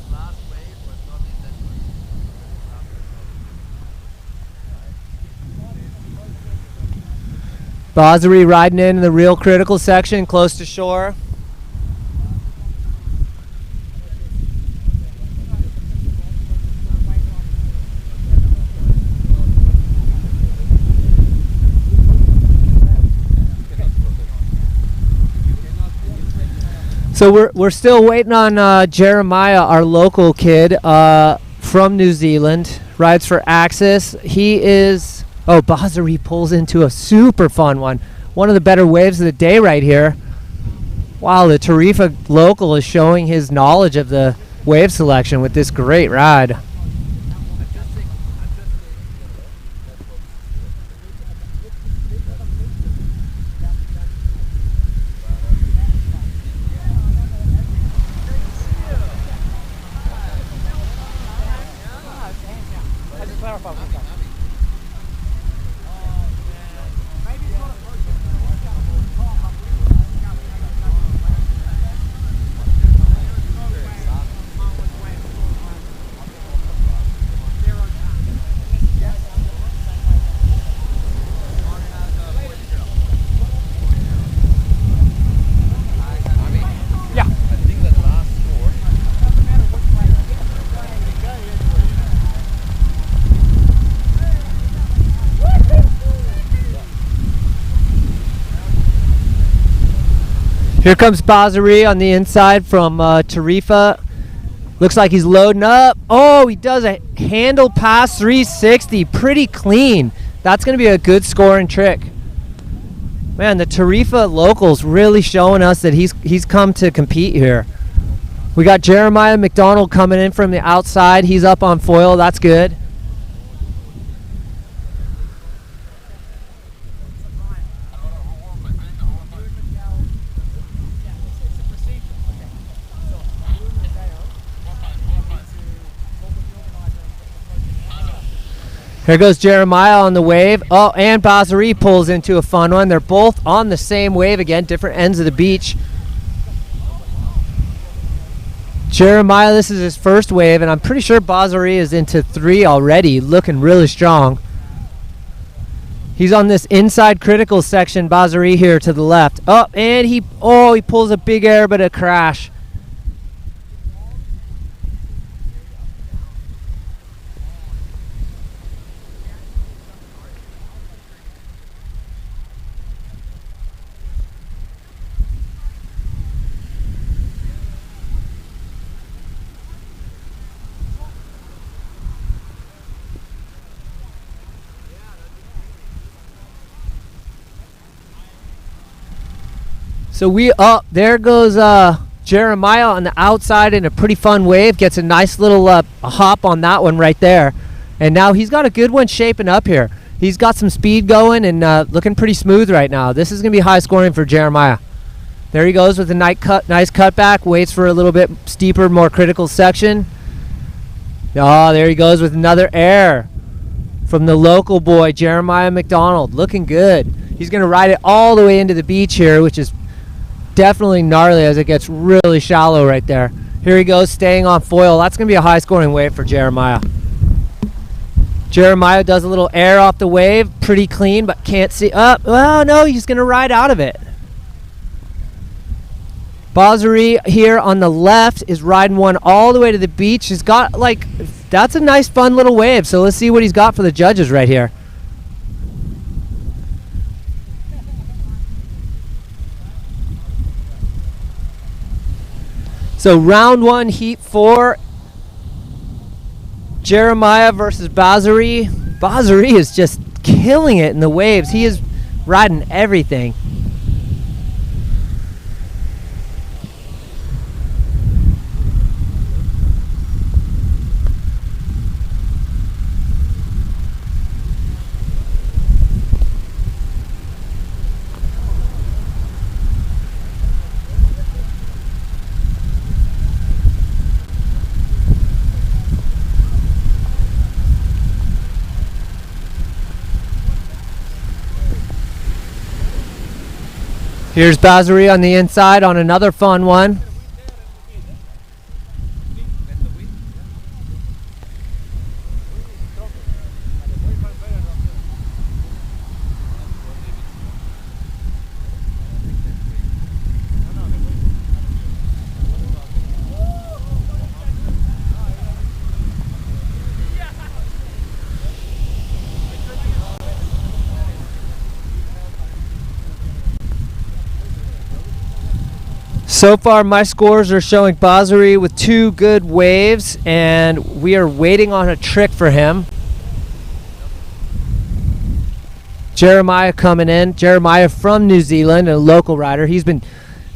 Basri riding in the real critical section, close to shore. So we're still waiting on Jeremiah, our local kid from New Zealand, rides for Axis. He is, Basri pulls into a super fun one. One of the better waves of the day right here. Wow, the Tarifa local is showing his knowledge of the wave selection with this great ride. Here comes Basri on the inside from Tarifa. Looks like he's loading up. Oh, he does a handle pass 360. Pretty clean. That's going to be a good scoring trick. Man, the Tarifa locals really showing us that he's come to compete here. We got Jeremiah McDonald coming in from the outside. He's up on foil. That's good. Here goes Jeremiah on the wave. Oh, and Basri pulls into a fun one. They're both on the same wave again, different ends of the beach. Jeremiah, this is his first wave, and I'm pretty sure Basri is into 3 already, looking really strong. He's on this inside critical section, Basri here to the left. Oh, and he pulls a big air, but a crash. So there goes Jeremiah on the outside in a pretty fun wave. Gets a nice little hop on that one right there. And now he's got a good one shaping up here. He's got some speed going and looking pretty smooth right now. This is going to be high scoring for Jeremiah. There he goes with a nice cutback. Waits for a little bit steeper, more critical section. Oh, there he goes with another air from the local boy, Jeremiah McDonald. Looking good. He's going to ride it all the way into the beach here, which is definitely gnarly as it gets really shallow right there. Here he goes, staying on foil. That's going to be a high-scoring wave for Jeremiah. Jeremiah does a little air off the wave. Pretty clean, but can't see. Oh, no, he's going to ride out of it. Basri here on the left is riding one all the way to the beach. He's got, that's a nice, fun little wave. So let's see what he's got for the judges right here. So round 1, heat 4, Jeremiah versus Basri. Basri is just killing it in the waves. He is riding everything. Here's Bazari on the inside on another fun one. So far, my scores are showing Bazari with 2 good waves, and we are waiting on a trick for him. Jeremiah coming in. Jeremiah from New Zealand, a local rider. He's been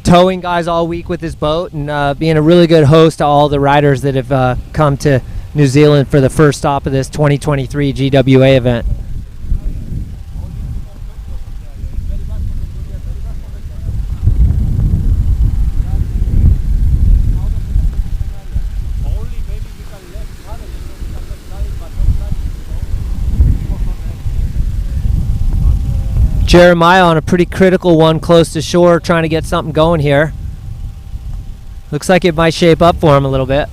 towing guys all week with his boat and being a really good host to all the riders that have come to New Zealand for the first stop of this 2023 GWA event. Jeremiah on a pretty critical one close to shore, trying to get something going here. Looks like it might shape up for him a little bit.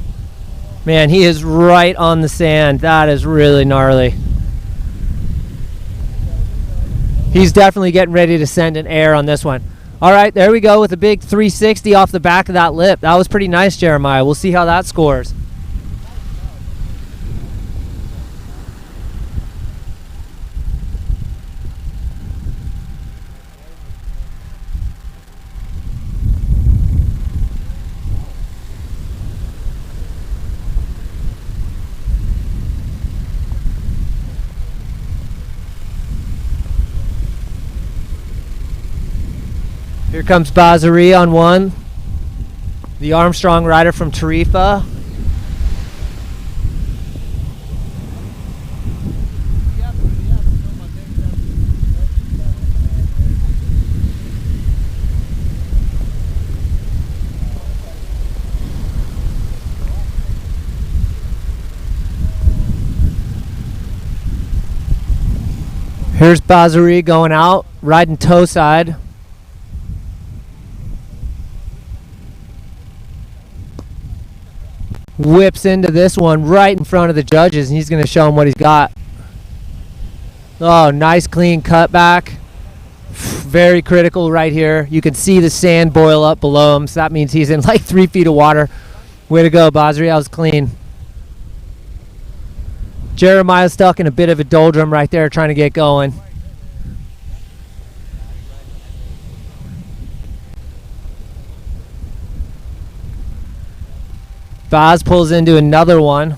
Man, he is right on the sand. That is really gnarly. He's definitely getting ready to send an air on this one. All right, there we go with a big 360 off the back of that lip. That was pretty nice, Jeremiah. We'll see how that scores. Here comes Bazari on one. The Armstrong rider from Tarifa. Here's Bazari going out, riding toe side. Whips into this one right in front of the judges, and he's going to show them what he's got. Oh, nice clean cutback. Very critical right here. You can see the sand boil up below him, so that means he's in like 3 feet of water. Way to go, Bazari. That was clean. Jeremiah's stuck in a bit of a doldrum right there trying to get going. Baz pulls into another one.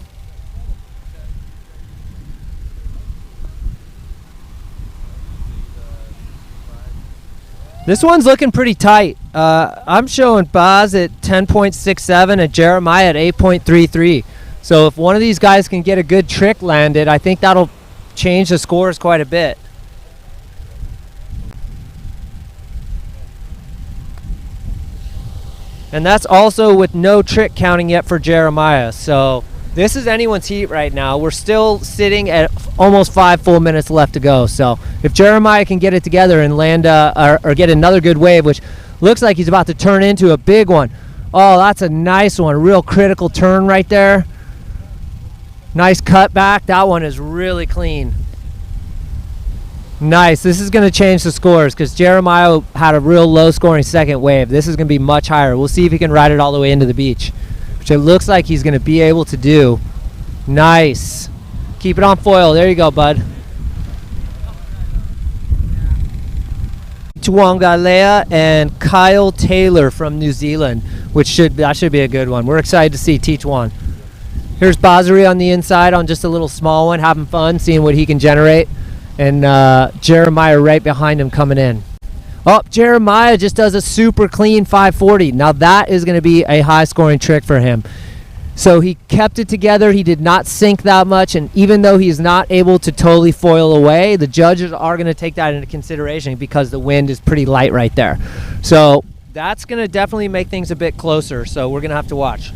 This one's looking pretty tight. I'm showing Baz at 10.67 and Jeremiah at 8.33. So if one of these guys can get a good trick landed, I think that'll change the scores quite a bit. And that's also with no trick counting yet for Jeremiah. So this is anyone's heat right now. We're still sitting at almost 5 full minutes left to go. So if Jeremiah can get it together and land or get another good wave, which looks like he's about to turn into a big one. Oh, that's a nice one. Real critical turn right there. Nice cutback. That one is really clean. Nice. This is going to change the scores because Jeremiah had a real low scoring second wave. This is going to be much higher. We'll see if he can ride it all the way into the beach, which it looks like he's going to be able to do. Nice. Keep it on foil. There you go, bud. Tuangalea and Kyle Taylor from New Zealand, that should be a good one. We're excited to see Teach-Wan. Here's Bazari on the inside on just a little small one, having fun, seeing what he can generate. And Jeremiah right behind him coming in. Oh, Jeremiah just does a super clean 540. Now that is going to be a high scoring trick for him. So he kept it together. He did not sink that much. And even though he's not able to totally foil away, the judges are going to take that into consideration because the wind is pretty light right there. So that's going to definitely make things a bit closer. So we're going to have to watch.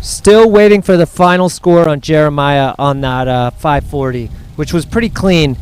Still waiting for the final score on Jeremiah on that 540, which was pretty clean.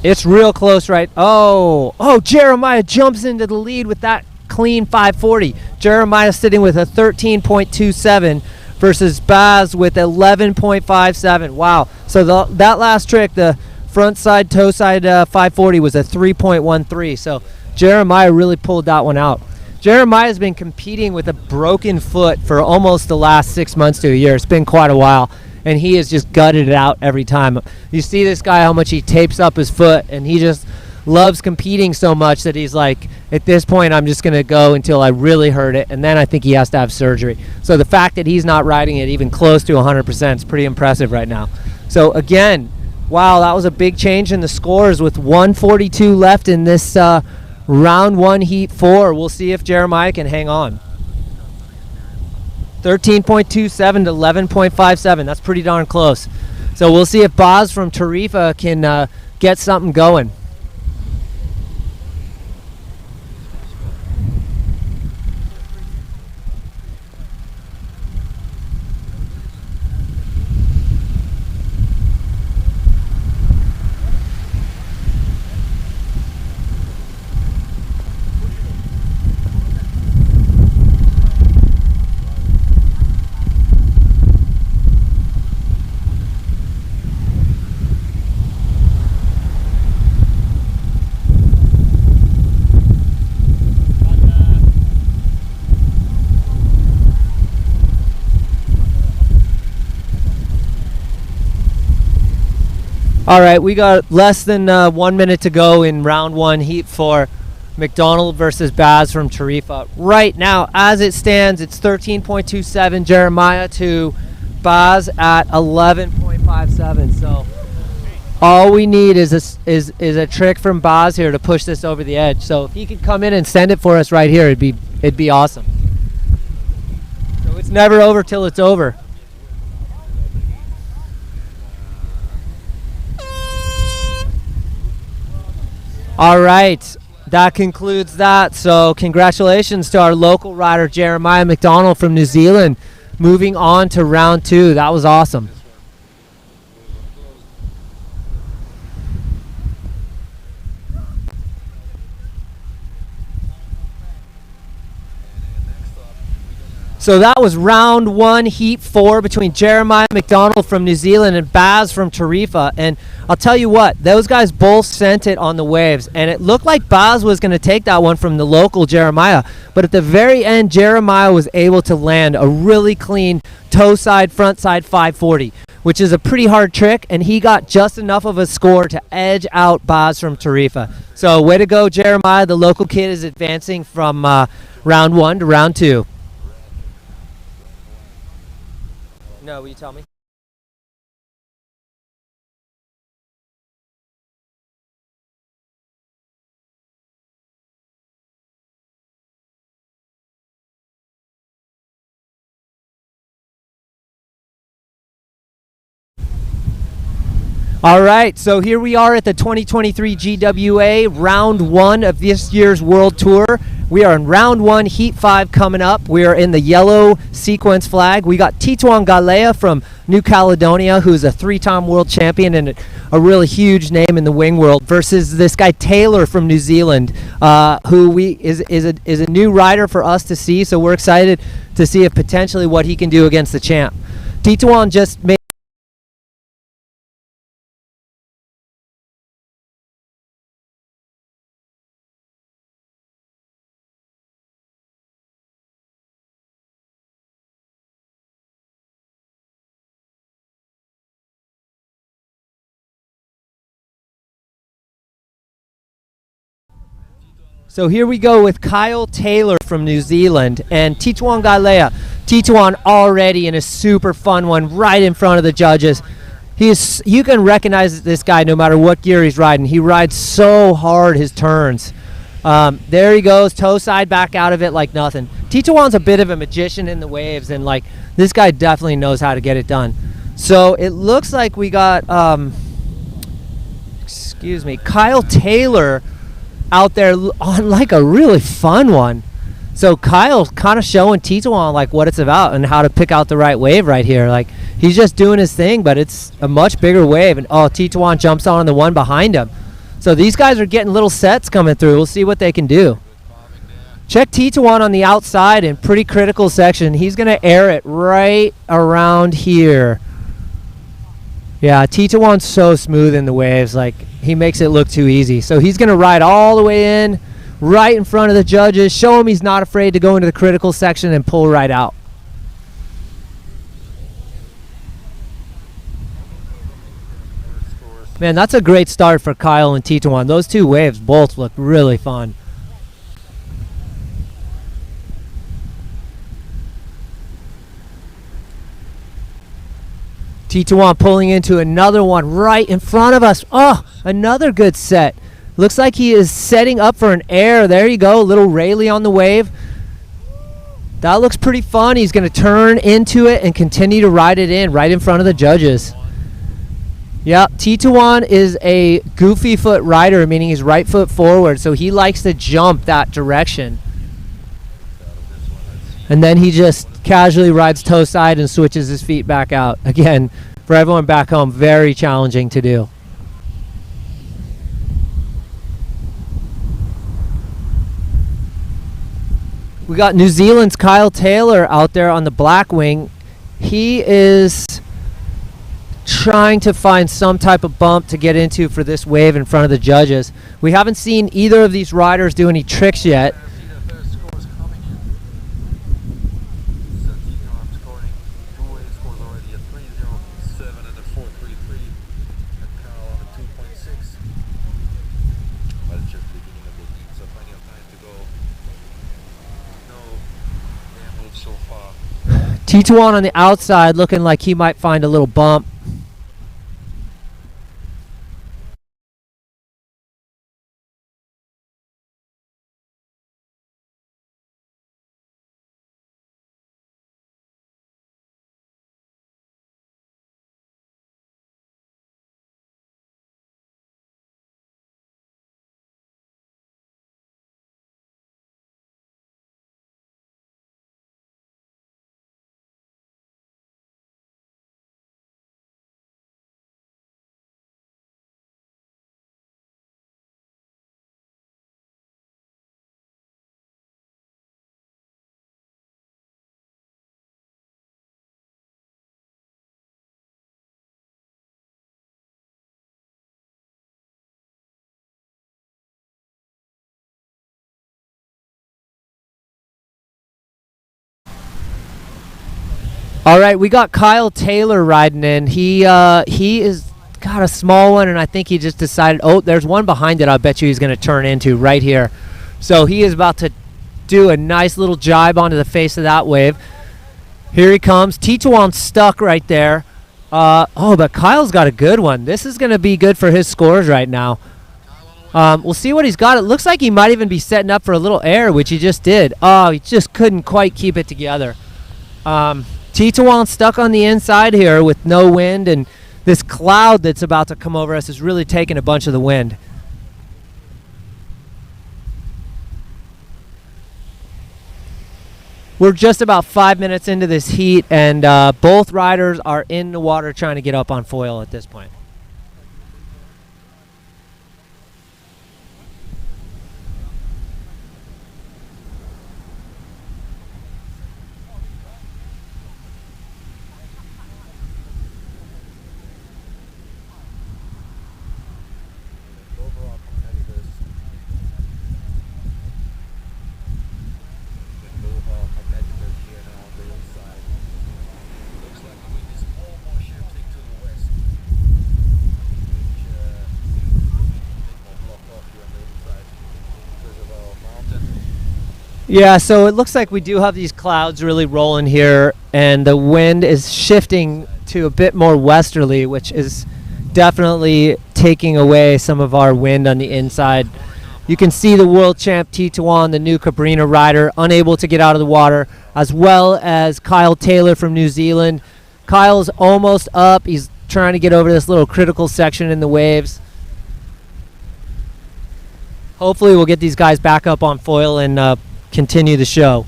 It's real close, right? Oh, Jeremiah jumps into the lead with that clean 540. Jeremiah sitting with a 13.27 versus Baz with 11.57. Wow. So that last trick, the front side, toe side 540 was a 3.13. So Jeremiah really pulled that one out. Jeremiah's been competing with a broken foot for almost the last 6 months to a year. It's been quite a while. And he has just gutted it out every time. You see this guy, how much he tapes up his foot, and he just loves competing so much that he's like, at this point, I'm just going to go until I really hurt it, and then I think he has to have surgery. So the fact that he's not riding it even close to 100% is pretty impressive right now. So again, wow, that was a big change in the scores with 142 left in this round 1, heat 4. We'll see if Jeremiah can hang on. 13.27 to 11.57. That's pretty darn close. So we'll see if Boz from Tarifa can get something going. All right, we got less than 1 minute to go in round 1, heat 4. McDonald versus Baz from Tarifa. Right now, as it stands, it's 13.27 Jeremiah to Baz at 11.57. So all we need is a trick from Baz here to push this over the edge. So if he could come in and send it for us right here, it'd be awesome. So it's never over till it's over. All right, that concludes that. So congratulations to our local rider, Jeremiah McDonald from New Zealand, moving on to round 2. That was awesome. So that was round 1, heat 4 between Jeremiah McDonald from New Zealand and Baz from Tarifa. And I'll tell you what, those guys both sent it on the waves. And it looked like Baz was going to take that one from the local Jeremiah. But at the very end, Jeremiah was able to land a really clean toe side, front side 540, which is a pretty hard trick. And he got just enough of a score to edge out Baz from Tarifa. So way to go, Jeremiah. The local kid is advancing from round 1 to round 2. No, will you tell me? All right, so here we are at the 2023 GWA round 1 of this year's World Tour. We are in round 1, heat 5 coming up. We are in the yellow sequence flag. We got Tituan Galea from New Caledonia, who's a 3-time world champion and a really huge name in the wing world, versus this guy Taylor from New Zealand, who is a new rider for us to see. So we're excited to see if potentially what he can do against the champ. Tituan just made So here we go with Kyle Taylor from New Zealand and Tituan Galea. Tituan already in a super fun one right in front of the judges. You can recognize this guy no matter what gear he's riding. He rides so hard his turns. There he goes, toe side back out of it like nothing. Tituan's a bit of a magician in the waves, and like this guy definitely knows how to get it done. So it looks like we got Kyle Taylor out there on like a really fun one. So Kyle's kind of showing Tetuan like what it's about and how to pick out the right wave right here. Like he's just doing his thing, but it's a much bigger wave. And oh, Tetuan jumps on the one behind him. So these guys are getting little sets coming through. We'll see what they can do. Check Tetuan on the outside in pretty critical section. He's going to air it right around here. Yeah, Tetuan's so smooth in the waves. Like he makes it look too easy. So he's going to ride all the way in, right in front of the judges, show him he's not afraid to go into the critical section and pull right out. Man, that's a great start for Kyle and Tetuan. Those two waves both look really fun. Tetuan pulling into another one right in front of us. Oh, another good set. Looks like he is setting up for an air. There you go, a little Rayleigh on the wave. That looks pretty fun. He's going to turn into it and continue to ride it in right in front of the judges. Yep, Tetuan is a goofy foot rider, meaning he's right foot forward, so he likes to jump that direction. And then he just casually rides toe side and switches his feet back out. Again, for everyone back home, very challenging to do. We got New Zealand's Kyle Taylor out there on the black wing. He is trying to find some type of bump to get into for this wave in front of the judges. We haven't seen either of these riders do any tricks yet. Tetuan on the outside looking like he might find a little bump. All right, we got Kyle Taylor riding in. He is got a small one, and I think he just decided, oh, there's one behind it I bet you he's going to turn into right here. So he is about to do a nice little jibe onto the face of that wave. Here he comes. Tetuan's stuck right there. Oh, but Kyle's got a good one. This is going to be good for his scores right now. We'll see what he's got. It looks like he might even be setting up for a little air, which he just did. Oh, he just couldn't quite keep it together. Tetuan stuck on the inside here with no wind, and this cloud that's about to come over us is really taking a bunch of the wind. We're just about 5 minutes into this heat, and both riders are in the water trying to get up on foil at this point. Yeah, so it looks like we do have these clouds really rolling here, and the wind is shifting to a bit more westerly, which is definitely taking away some of our wind on the inside. You can see the world champ Tetuan, the new Cabrina rider, unable to get out of the water, as well as Kyle Taylor from New Zealand. Kyle's almost up. He's trying to get over this little critical section in the waves. Hopefully we'll get these guys back up on foil and continue the show.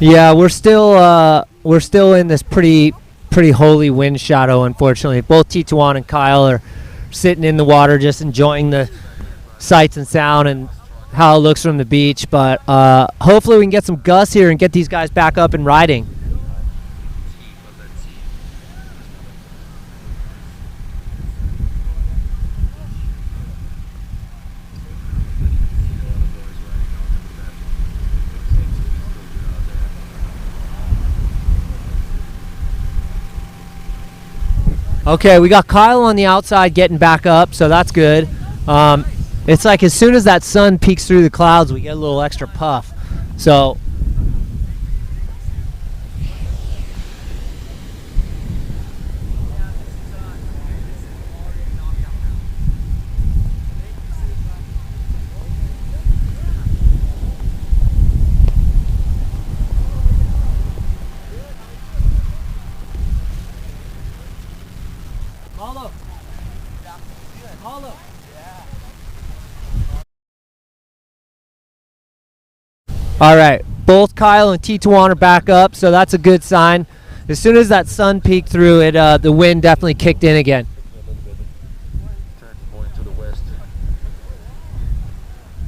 Yeah, we're still in this pretty holy wind shadow, unfortunately. Both Tituan and Kyle are sitting in the water just enjoying the sights and sound and how it looks from the beach, but hopefully we can get some gusts here and get these guys back up and riding. Okay, we got Kyle on the outside getting back up, so that's good. It's like as soon as that sun peeks through the clouds, we get a little extra puff. So all right, both Kyle and Tituan are back up, so that's a good sign. As soon as that sun peeked through it, the wind definitely kicked in again. Turn more into the west.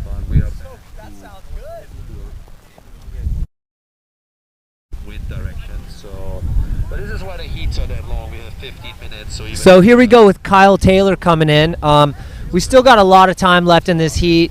But we have That sounds good. wind direction, so. But this is why the heats are that long. We have 15 minutes, so even. So here we go with Kyle Taylor coming in. We still got a lot of time left in this heat.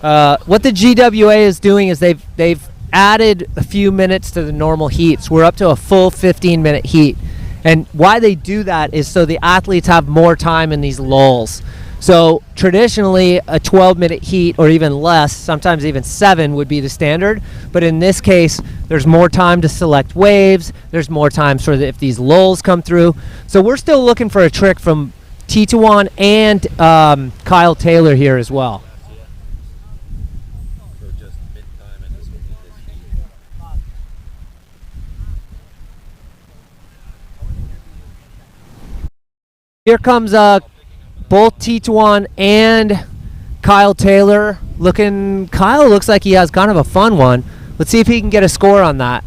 What the GWA is doing is they've added a few minutes to the normal heats. We're up to a full 15-minute heat, and why they do that is so the athletes have more time in these lulls. So traditionally a 12-minute heat or even less, sometimes even 7 would be the standard, but in this case there's more time to select waves, there's more time for if these lulls come through. So we're still looking for a trick from Tituan and Kyle Taylor here as well. So just mid-time and this heat. Here comes both Tituan and Kyle Taylor. Kyle looks like he has kind of a fun one. Let's see if he can get a score on that.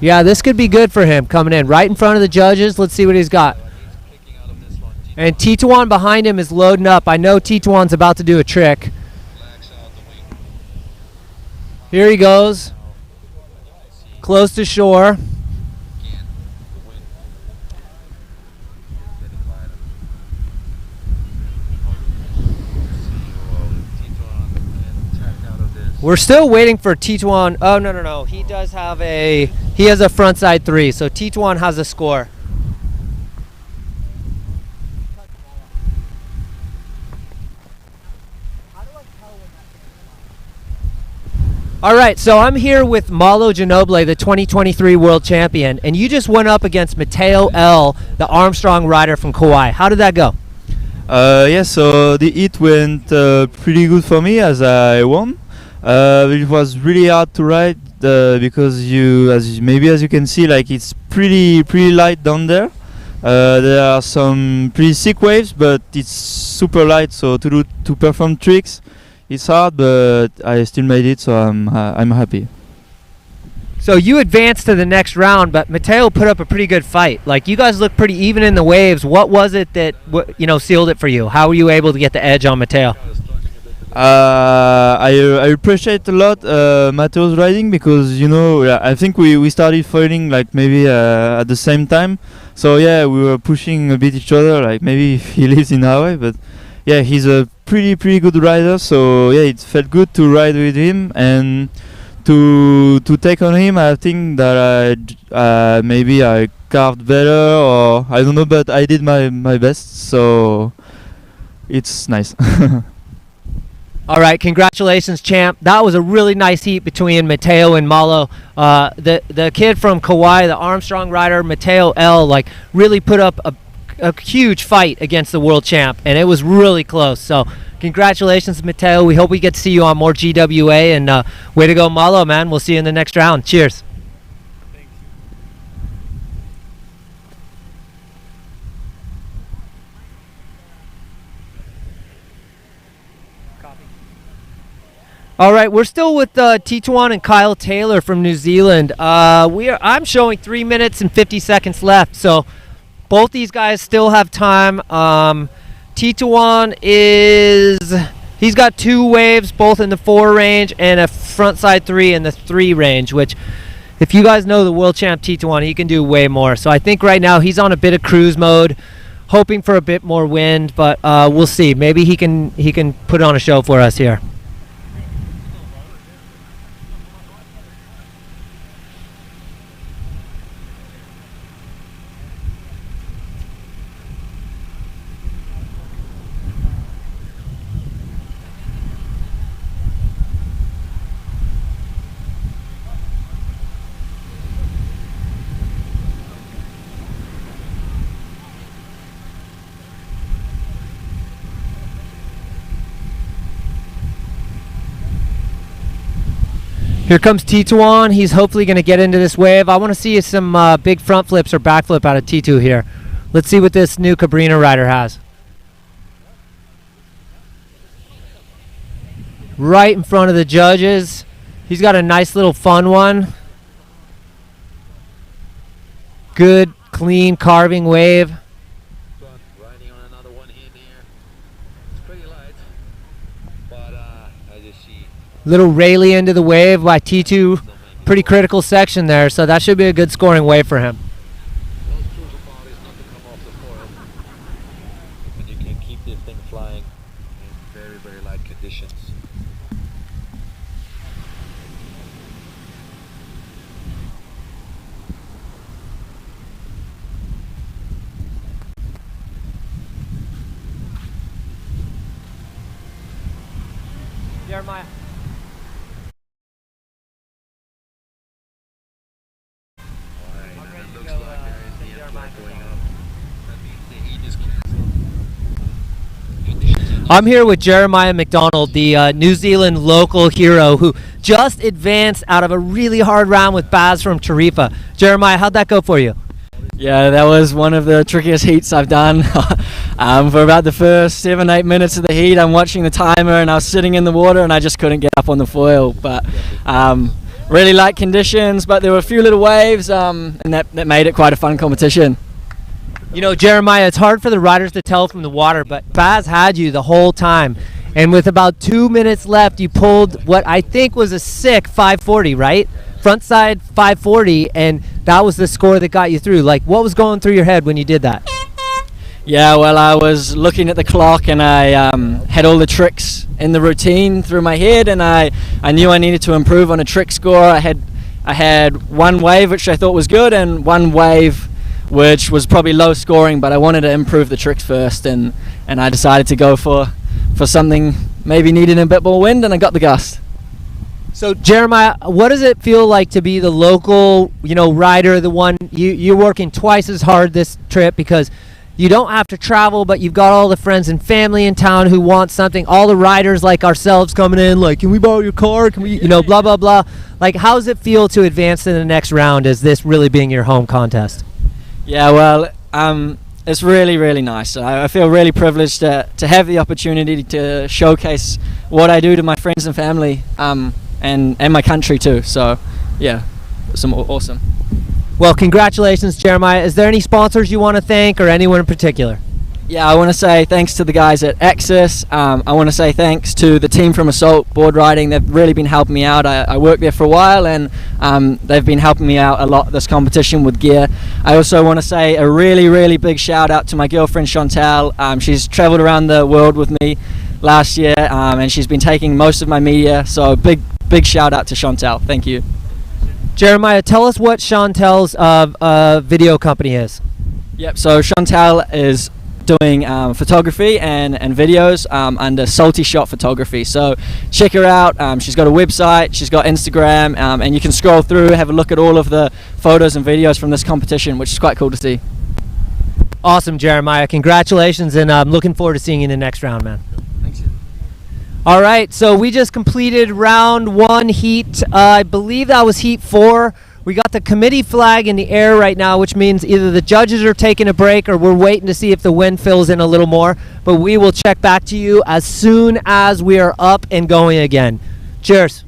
Yeah, this could be good for him coming in right in front of the judges. Let's see what he's got. And Tituan behind him is loading up. I know Tituan's about to do a trick. Here he goes. Close to shore. We're still waiting for Tituan. Oh, no. He does have he has a frontside 3, so Tituan has a score. All right, so I'm here with Malo Ginobili, the 2023 world champion, and you just went up against Mateo L., the Armstrong rider from Kauai. How did that go? Yeah, so the heat went pretty good for me as I won. It was really hard to ride because as you can see, like it's pretty light down there. There are some pretty sick waves, but it's super light. So to perform tricks, it's hard, but I still made it, so I'm happy. So you advanced to the next round, but Mateo put up a pretty good fight. Like, you guys look pretty even in the waves. What was it that sealed it for you? How were you able to get the edge on Mateo? I appreciate a lot Mateo's riding because I think we started foiling like maybe at the same time. So yeah, we were pushing a bit each other. Like maybe he lives in Hawaii, but yeah, he's a pretty good rider. So yeah, it felt good to ride with him and to take on him, I think that maybe I carved better, or I don't know, but I did my best, so it's nice. All right, congratulations, champ. That was a really nice heat between Matteo and Malo. The kid from Kauai, the Armstrong rider, Matteo L, like really put up a huge fight against the world champ, and it was really close. So congratulations, Matteo. We hope we get to see you on more GWA, and way to go, Malo, man. We'll see you in the next round. Cheers. All right, we're still with Tituan and Kyle Taylor from New Zealand. I'm showing 3 minutes and 50 seconds left, so both these guys still have time. Tituan he's got 2 waves, both in the 4 range, and a frontside 3 in the 3 range, which, if you guys know the world champ Tituan, he can do way more. So I think right now he's on a bit of cruise mode, hoping for a bit more wind, but we'll see. Maybe he can put on a show for us here. Here comes Tituan. He's hopefully going to get into this wave. I want to see some big front flips or back flip out of Titu here. Let's see what this new Cabrina rider has. Right in front of the judges. He's got a nice little fun one. Good, clean carving wave. Riding on another one in here. It's pretty light, but I just see Little Rayleigh into the wave by T2. Pretty critical section there, so that should be a good scoring wave for him. most crucial part is not to come off the foil, and you can keep this thing flying in very, very light conditions. Jeremiah. I'm here with Jeremiah McDonald, the New Zealand local hero who just advanced out of a really hard round with Baz from Tarifa. Jeremiah, how'd that go for you? Yeah, that was one of the trickiest heats I've done. For about the first 7-8 minutes of the heat, I'm watching the timer and I was sitting in the water and I just couldn't get up on the foil. But really light conditions, but there were a few little waves, and that made it quite a fun competition. You know, Jeremiah, it's hard for the riders to tell from the water, but Baz had you the whole time. And with about 2 minutes left, you pulled what I think was a sick 540, right? Frontside 540, and that was the score that got you through. Like, what was going through your head when you did that? Yeah, well, I was looking at the clock and I had all the tricks in the routine through my head, and I knew I needed to improve on a trick score. I had one wave which I thought was good and one wave which was probably low scoring, but I wanted to improve the tricks first, and I decided to go for something maybe needing a bit more wind, and I got the gust. So Jeremiah, what does it feel like to be the local, rider, the one you're working twice as hard this trip because you don't have to travel, but you've got all the friends and family in town who want something, all the riders like ourselves coming in like, can we borrow your car? Can we, blah, blah, blah. Like, how does it feel to advance to the next round as this really being your home contest? Yeah, well, it's really, really nice. I feel really privileged to have the opportunity to showcase what I do to my friends and family, and my country too. So, yeah, it's awesome. Well, congratulations, Jeremiah. Is there any sponsors you want to thank or anyone in particular? Yeah, I want to say thanks to the guys at Access. I want to say thanks to the team from Assault Board Riding. They've really been helping me out. I worked there for a while, and they've been helping me out a lot this competition with gear. I also want to say a really, really big shout out to my girlfriend Chantal. She's traveled around the world with me last year, and she's been taking most of my media. So big big shout out to Chantel. Thank you. Jeremiah, tell us what Chantel's video company is. Yep, so Chantel is doing photography and videos under Salty Shot Photography. So check her out. She's got a website, she's got Instagram, and you can scroll through, have a look at all of the photos and videos from this competition, which is quite cool to see. Awesome, Jeremiah. Congratulations, and I'm looking forward to seeing you in the next round, man. Thanks. All right, so we just completed round 1 heat. I believe that was heat 4. We got the committee flag in the air right now, which means either the judges are taking a break or we're waiting to see if the wind fills in a little more. But we will check back to you as soon as we are up and going again. Cheers.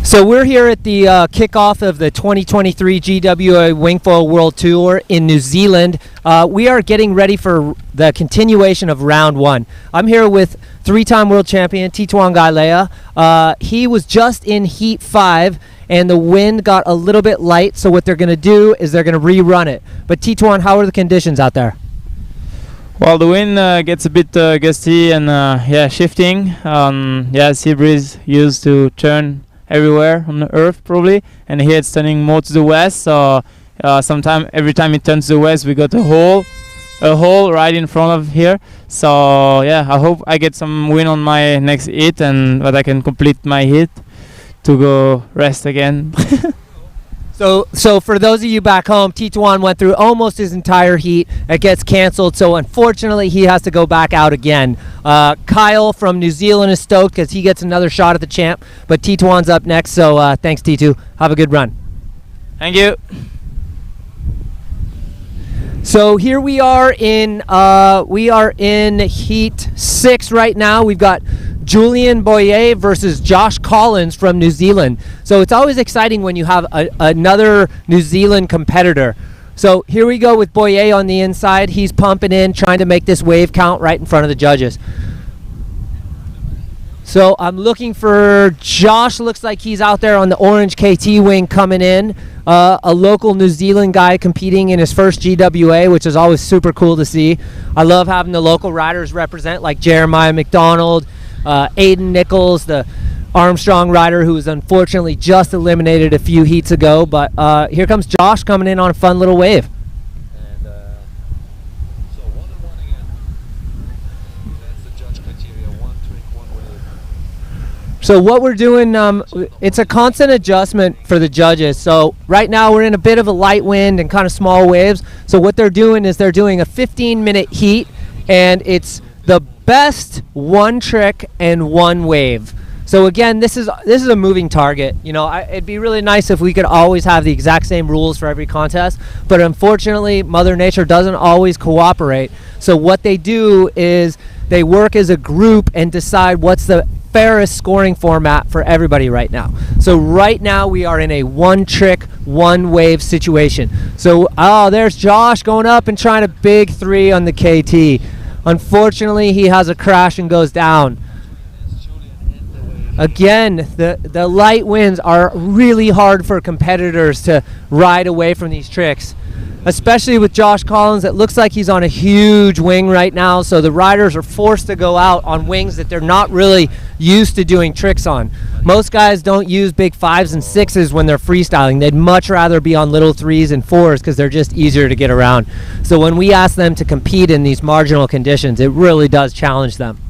So we're here at the kickoff of the 2023 GWA Wingfoil World Tour in New Zealand. We are getting ready for the continuation of round one. I'm here with three-time world champion Tituan Galea. He was just in Heat 5, and the wind got a little bit light, so what they're going to do is they're going to rerun it. But Tituan, how are the conditions out there? Well, the wind gets a bit gusty and shifting. Sea breeze used to turn everywhere on the earth probably, and here it's turning more to the west, so every time it turns to the west we got a hole right in front of here. So I hope I get some wind on my next hit and that I can complete my hit to go rest again. So for those of you back home, Tituan went through almost his entire heat. It gets canceled, so unfortunately he has to go back out again. Kyle from New Zealand is stoked because he gets another shot at the champ, but Tituan's up next, so thanks Titu. Have a good run. Thank you. So here we are in Heat 6 right now. We've got Julien Boyer versus Josh Collins from New Zealand. So it's always exciting when you have another New Zealand competitor. So here we go with Boyer on the inside. He's pumping in, trying to make this wave count right in front of the judges. So I'm looking for Josh. Looks like he's out there on the orange KT wing coming in. A local New Zealand guy competing in his first GWA, which is always super cool to see. I love having the local riders represent, like Jeremiah McDonald, Aiden Nichols, the Armstrong rider who was unfortunately just eliminated a few heats ago. But here comes Josh coming in on a fun little wave. And so 1 and 1 again. That's the judge criteria. 1 trick, 1 wave. So what we're doing, it's a constant adjustment for the judges. So right now we're in a bit of a light wind and kind of small waves. So what they're doing is they're doing a 15-minute heat, and it's the best 1 trick and 1 wave. So again, this is a moving target. You know, it'd be really nice if we could always have the exact same rules for every contest, but unfortunately Mother Nature doesn't always cooperate. So what they do is they work as a group and decide what's the fairest scoring format for everybody right now. So right now we are in a 1 trick, 1 wave situation. So there's Josh going up and trying a big 3 on the KT. Unfortunately, he has a crash and goes down. Again, the light winds are really hard for competitors to ride away from these tricks, especially with Josh Collins. It looks like he's on a huge wing right now, so the riders are forced to go out on wings that they're not really used to doing tricks on. Most guys don't use big 5s and 6s when they're freestyling. They'd much rather be on little 3s and 4s because they're just easier to get around. So when we ask them to compete in these marginal conditions, it really does challenge them.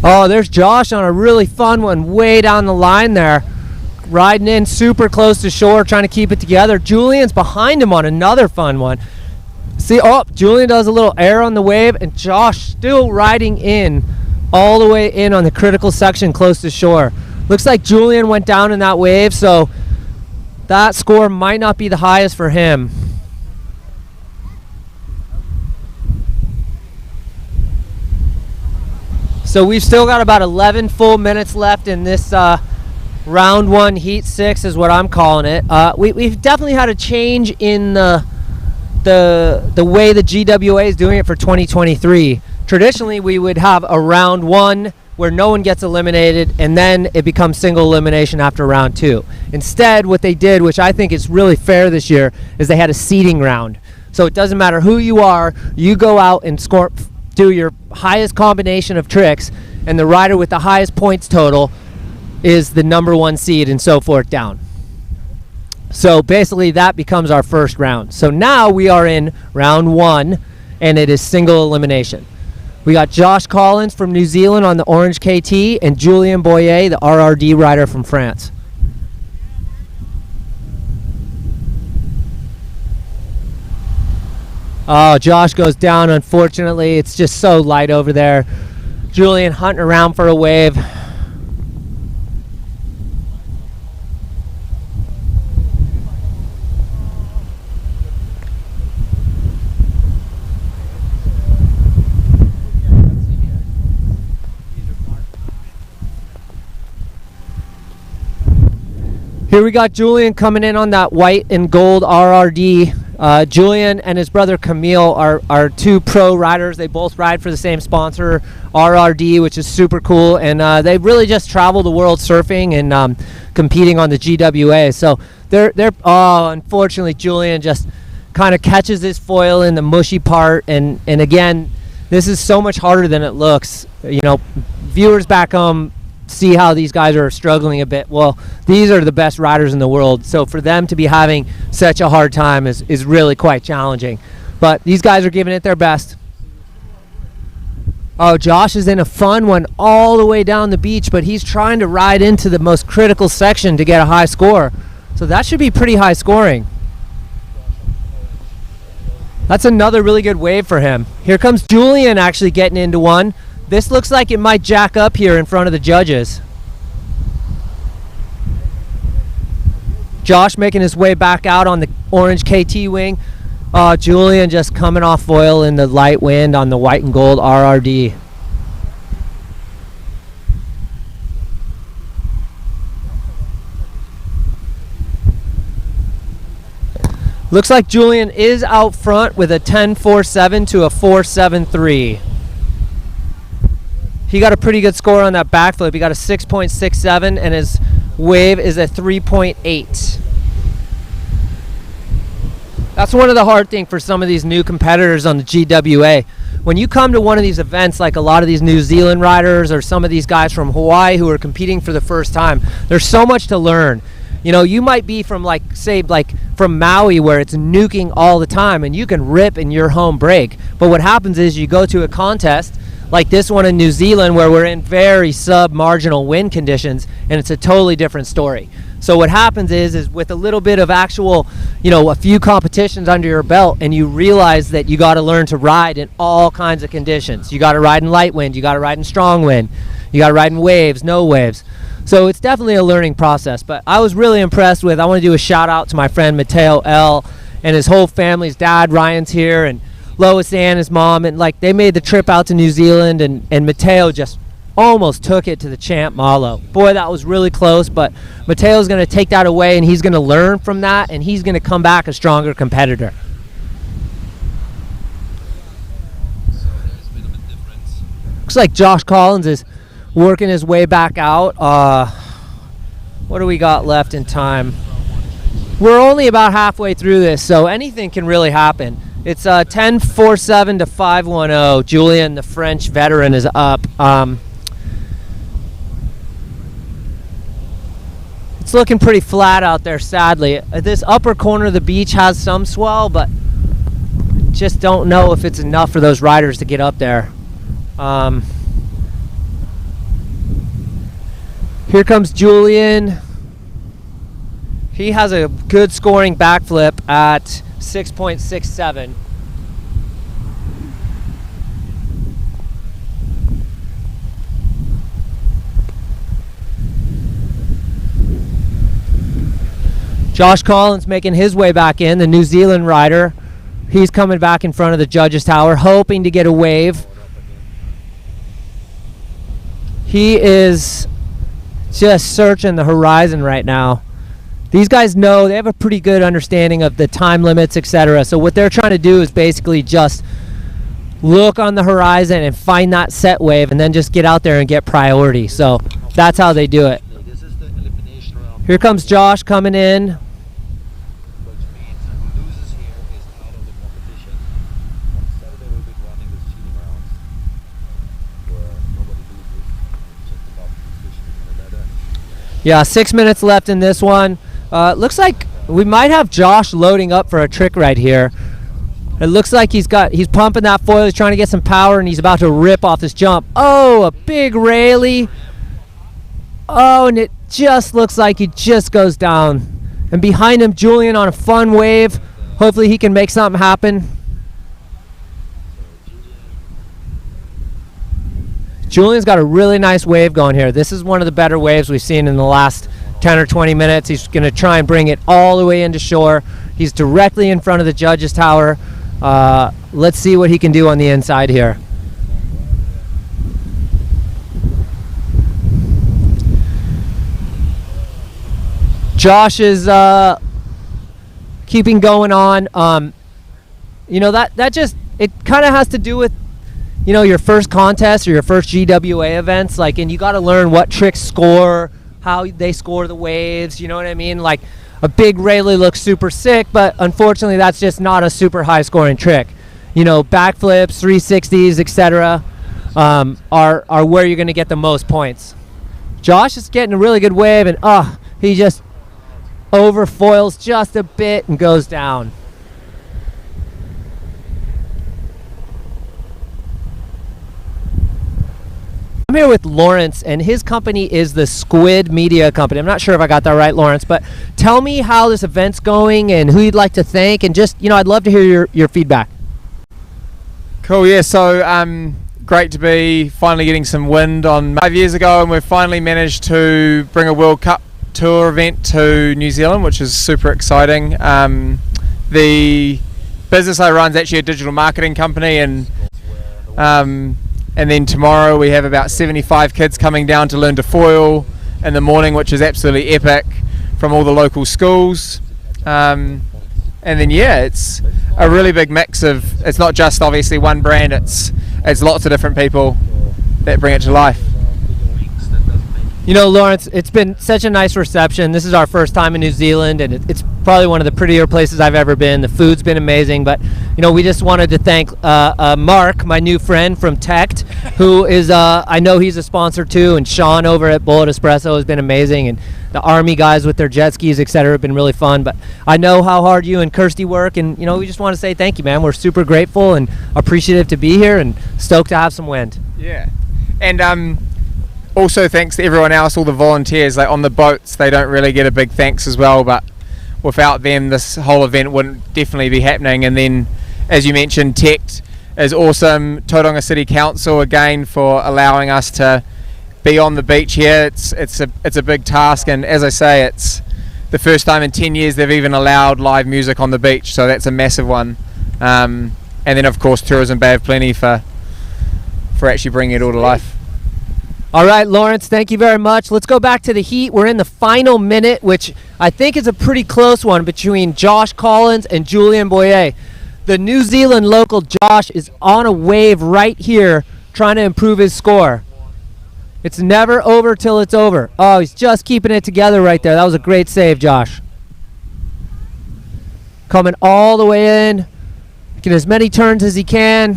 Oh, there's Josh on a really fun one way down the line there. Riding in super close to shore, trying to keep it together. Julian's behind him on another fun one. See, Julian does a little air on the wave, and Josh still riding in all the way in on the critical section close to shore. Looks like Julian went down in that wave, so that score might not be the highest for him. So we've still got about 11 full minutes left in this round 1 heat 6 is what I'm calling it. We've definitely had a change in the way the GWA is doing it for 2023. Traditionally, we would have a round 1 where no one gets eliminated, and then it becomes single elimination after round 2. Instead, what they did, which I think is really fair this year, is they had a seeding round. So it doesn't matter who you are, you go out and do your highest combination of tricks, and the rider with the highest points total is the number 1 seed, and so forth down. So basically that becomes our first round. So now we are in round 1, and it is single elimination. We got Josh Collins from New Zealand on the orange KT and Julien Boyer, the RRD rider from France. Oh, Josh goes down, unfortunately. It's just so light over there. Julian hunting around for a wave. Here we got Julian coming in on that white and gold RRD. Julian and his brother Camille are two pro riders. They both ride for the same sponsor, RRD, which is super cool. And they really just travel the world surfing and competing on the GWA. So unfortunately, Julian just kind of catches his foil in the mushy part. And again, this is so much harder than it looks. You know, viewers back home see how these guys are struggling a bit. Well, these are the best riders in the world, so for them to be having such a hard time is really quite challenging. But these guys are giving it their best. Oh, Josh is in a fun one all the way down the beach, but he's trying to ride into the most critical section to get a high score, so that should be pretty high scoring. That's another really good wave for him. Here comes Julian actually getting into one. This looks like it might jack up here in front of the judges. Josh making his way back out on the orange KT wing. Julian just coming off foil in the light wind on the white and gold RRD. Looks like Julian is out front with a 10.47 to a 4.73. He got a pretty good score on that backflip. He got a 6.67 and his wave is a 3.8. That's one of the hard things for some of these new competitors on the GWA. When you come to one of these events, like a lot of these New Zealand riders or some of these guys from Hawaii who are competing for the first time, there's so much to learn. You know, you might be from from Maui where it's nuking all the time and you can rip in your home break. But what happens is you go to a contest like this one in New Zealand where we're in very sub-marginal wind conditions and it's a totally different story. So what happens is with a little bit of actual, a few competitions under your belt and you realize that you got to learn to ride in all kinds of conditions. You got to ride in light wind, you got to ride in strong wind, you got to ride in waves, no waves. So it's definitely a learning process, but I was really impressed with, I want to do a shout out to my friend Mateo L and his whole family. His dad Ryan's here and Lois Ann, his mom, and they made the trip out to New Zealand and Mateo just almost took it to the champ Malo. Boy, that was really close, but Mateo's going to take that away and he's going to learn from that and he's going to come back a stronger competitor. Looks like Josh Collins is working his way back out. What do we got left in time? We're only about halfway through this, so anything can really happen. It's 10.47 to 5.10. Julian, the French veteran, is up. It's looking pretty flat out there, sadly. This upper corner of the beach has some swell, but just don't know if it's enough for those riders to get up there. Here comes Julian. He has a good scoring backflip at 6.67. Josh Collins making his way back in, the New Zealand rider. He's coming back in front of the judges tower, hoping to get a wave. He is just searching the horizon right now. These guys know, they have a pretty good understanding of the time limits, etc. So what they're trying to do is basically just look on the horizon and find that set wave and then just get out there and get priority. So that's how they do it. Here comes Josh coming in. Yeah, 6 minutes left in this one. Looks like we might have Josh loading up for a trick right here. It looks like he's pumping that foil, he's trying to get some power, and he's about to rip off this jump. Oh, a big railie. Oh, and it just looks like he just goes down. And behind him, Julian on a fun wave. Hopefully he can make something happen. Julian's got a really nice wave going here. This is one of the better waves we've seen in the last 10 or 20 minutes. He's going to try and bring it all the way into shore. He's directly in front of the judges' tower. Let's see what he can do on the inside here. Josh is keeping going on. You know, that just, it kind of has to do with, you know, your first contest or your first GWA events, like, and you got to learn what tricks score, how they score the waves, you know what I mean? Like, a big Rayleigh looks super sick, but unfortunately that's just not a super high scoring trick. You know, backflips, 360s, etc. Are where you're going to get the most points. Josh is getting a really good wave, and he just overfoils just a bit and goes down. I'm here with Lawrence, and his company is the Squid Media Company. I'm not sure if I got that right, Lawrence, but tell me how this event's going and who you'd like to thank, and just, you know, I'd love to hear your feedback. Cool, yeah, so great to be finally getting some wind on 5 years ago, and we've finally managed to bring a World Cup Tour event to New Zealand, which is super exciting. The business I run is actually a digital marketing company, and then tomorrow we have about 75 kids coming down to learn to foil in the morning, which is absolutely epic, from all the local schools. And then it's a really big mix of, it's not just obviously one brand, it's lots of different people that bring it to life. You know, Lawrence, it's been such a nice reception. This is our first time in New Zealand, and it's probably one of the prettier places I've ever been. The food's been amazing, but, you know, we just wanted to thank Mark, my new friend from Techt, who is, I know he's a sponsor too, and Sean over at Bullet Espresso has been amazing, and the Army guys with their jet skis, etc., have been really fun. But I know how hard you and Kirsty work, and, you know, we just want to say thank you, man. We're super grateful and appreciative to be here and stoked to have some wind. Yeah, and also thanks to everyone else, all the volunteers, like on the boats, they don't really get a big thanks as well, but without them this whole event wouldn't definitely be happening. And then, as you mentioned, Techt is awesome. Tauranga City Council again for allowing us to be on the beach here. It's a big task, and as I say, it's the first time in 10 years they've even allowed live music on the beach, so that's a massive one. And then of course Tourism Bay of Plenty for actually bringing it all to life. All right, Lawrence, thank you very much. Let's go back to the heat. We're in the final minute, which I think is a pretty close one between Josh Collins and Julian Boyer. The New Zealand local Josh is on a wave right here trying to improve his score. It's never over till it's over. Oh, he's just keeping it together right there. That was a great save, Josh. Coming all the way in, getting as many turns as he can.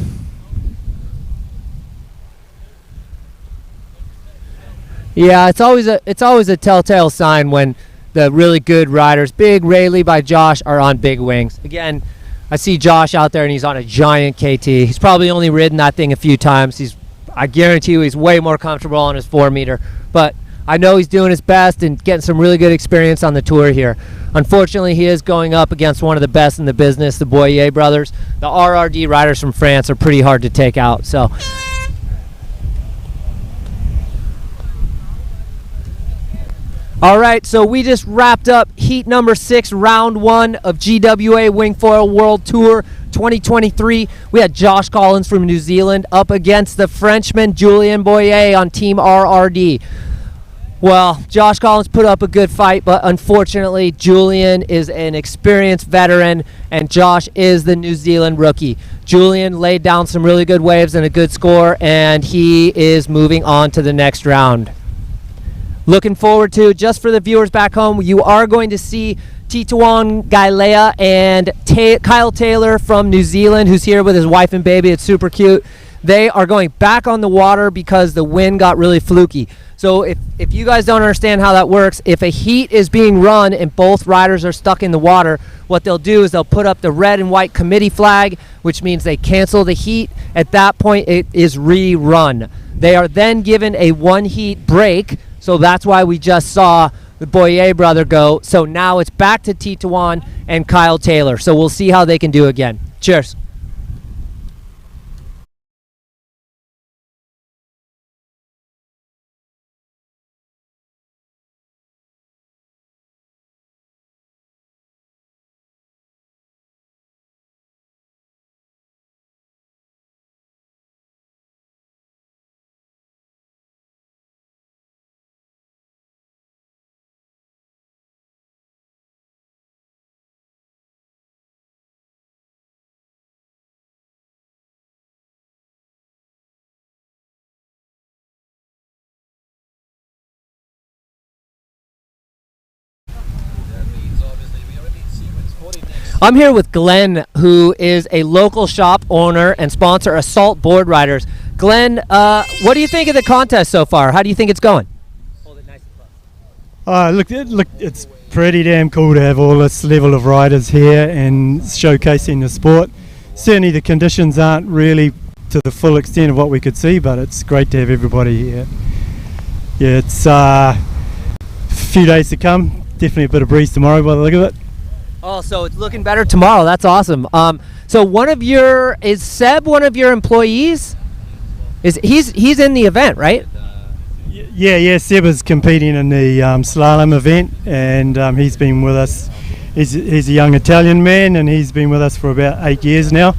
Yeah, it's always a telltale sign when the really good riders, big Rayleigh by Josh, are on big wings. Again, I see Josh out there and he's on a giant KT. He's probably only ridden that thing a few times. I guarantee you he's way more comfortable on his 4-meter. But I know he's doing his best and getting some really good experience on the tour here. Unfortunately, he is going up against one of the best in the business, the Boyer brothers. The RRD riders from France are pretty hard to take out. So. All right, so we just wrapped up heat number 6, round 1 of GWA Wingfoil World Tour 2023. We had Josh Collins from New Zealand up against the Frenchman Julien Boyer on Team RRD. Well, Josh Collins put up a good fight, but unfortunately, Julien is an experienced veteran, and Josh is the New Zealand rookie. Julien laid down some really good waves and a good score, and he is moving on to the next round. Looking forward to, just for the viewers back home, you are going to see Tituan Gailea and Kyle Taylor from New Zealand, who's here with his wife and baby. It's super cute. They are going back on the water because the wind got really fluky. So if you guys don't understand how that works, if a heat is being run and both riders are stuck in the water, what they'll do is they'll put up the red and white committee flag, which means they cancel the heat. At that point, it is rerun. They are then given a 1-heat break. So that's why we just saw the Boyer brother go. So now it's back to Tituan and Kyle Taylor. So we'll see how they can do again. Cheers. I'm here with Glenn, who is a local shop owner and sponsor, Assault Board Riders. Glenn, what do you think of the contest so far? How do you think it's going? Hold it nice and close. Look, it's pretty damn cool to have all this level of riders here and showcasing the sport. Certainly the conditions aren't really to the full extent of what we could see, but it's great to have everybody here. Yeah, it's a few days to come. Definitely a bit of breeze tomorrow by the look of it. Oh, so it's looking better tomorrow. That's awesome. So is Seb one of your employees? He's in the event, right? Yeah. Seb is competing in the slalom event, and he's been with us. He's a young Italian man, and he's been with us for about 8 years now.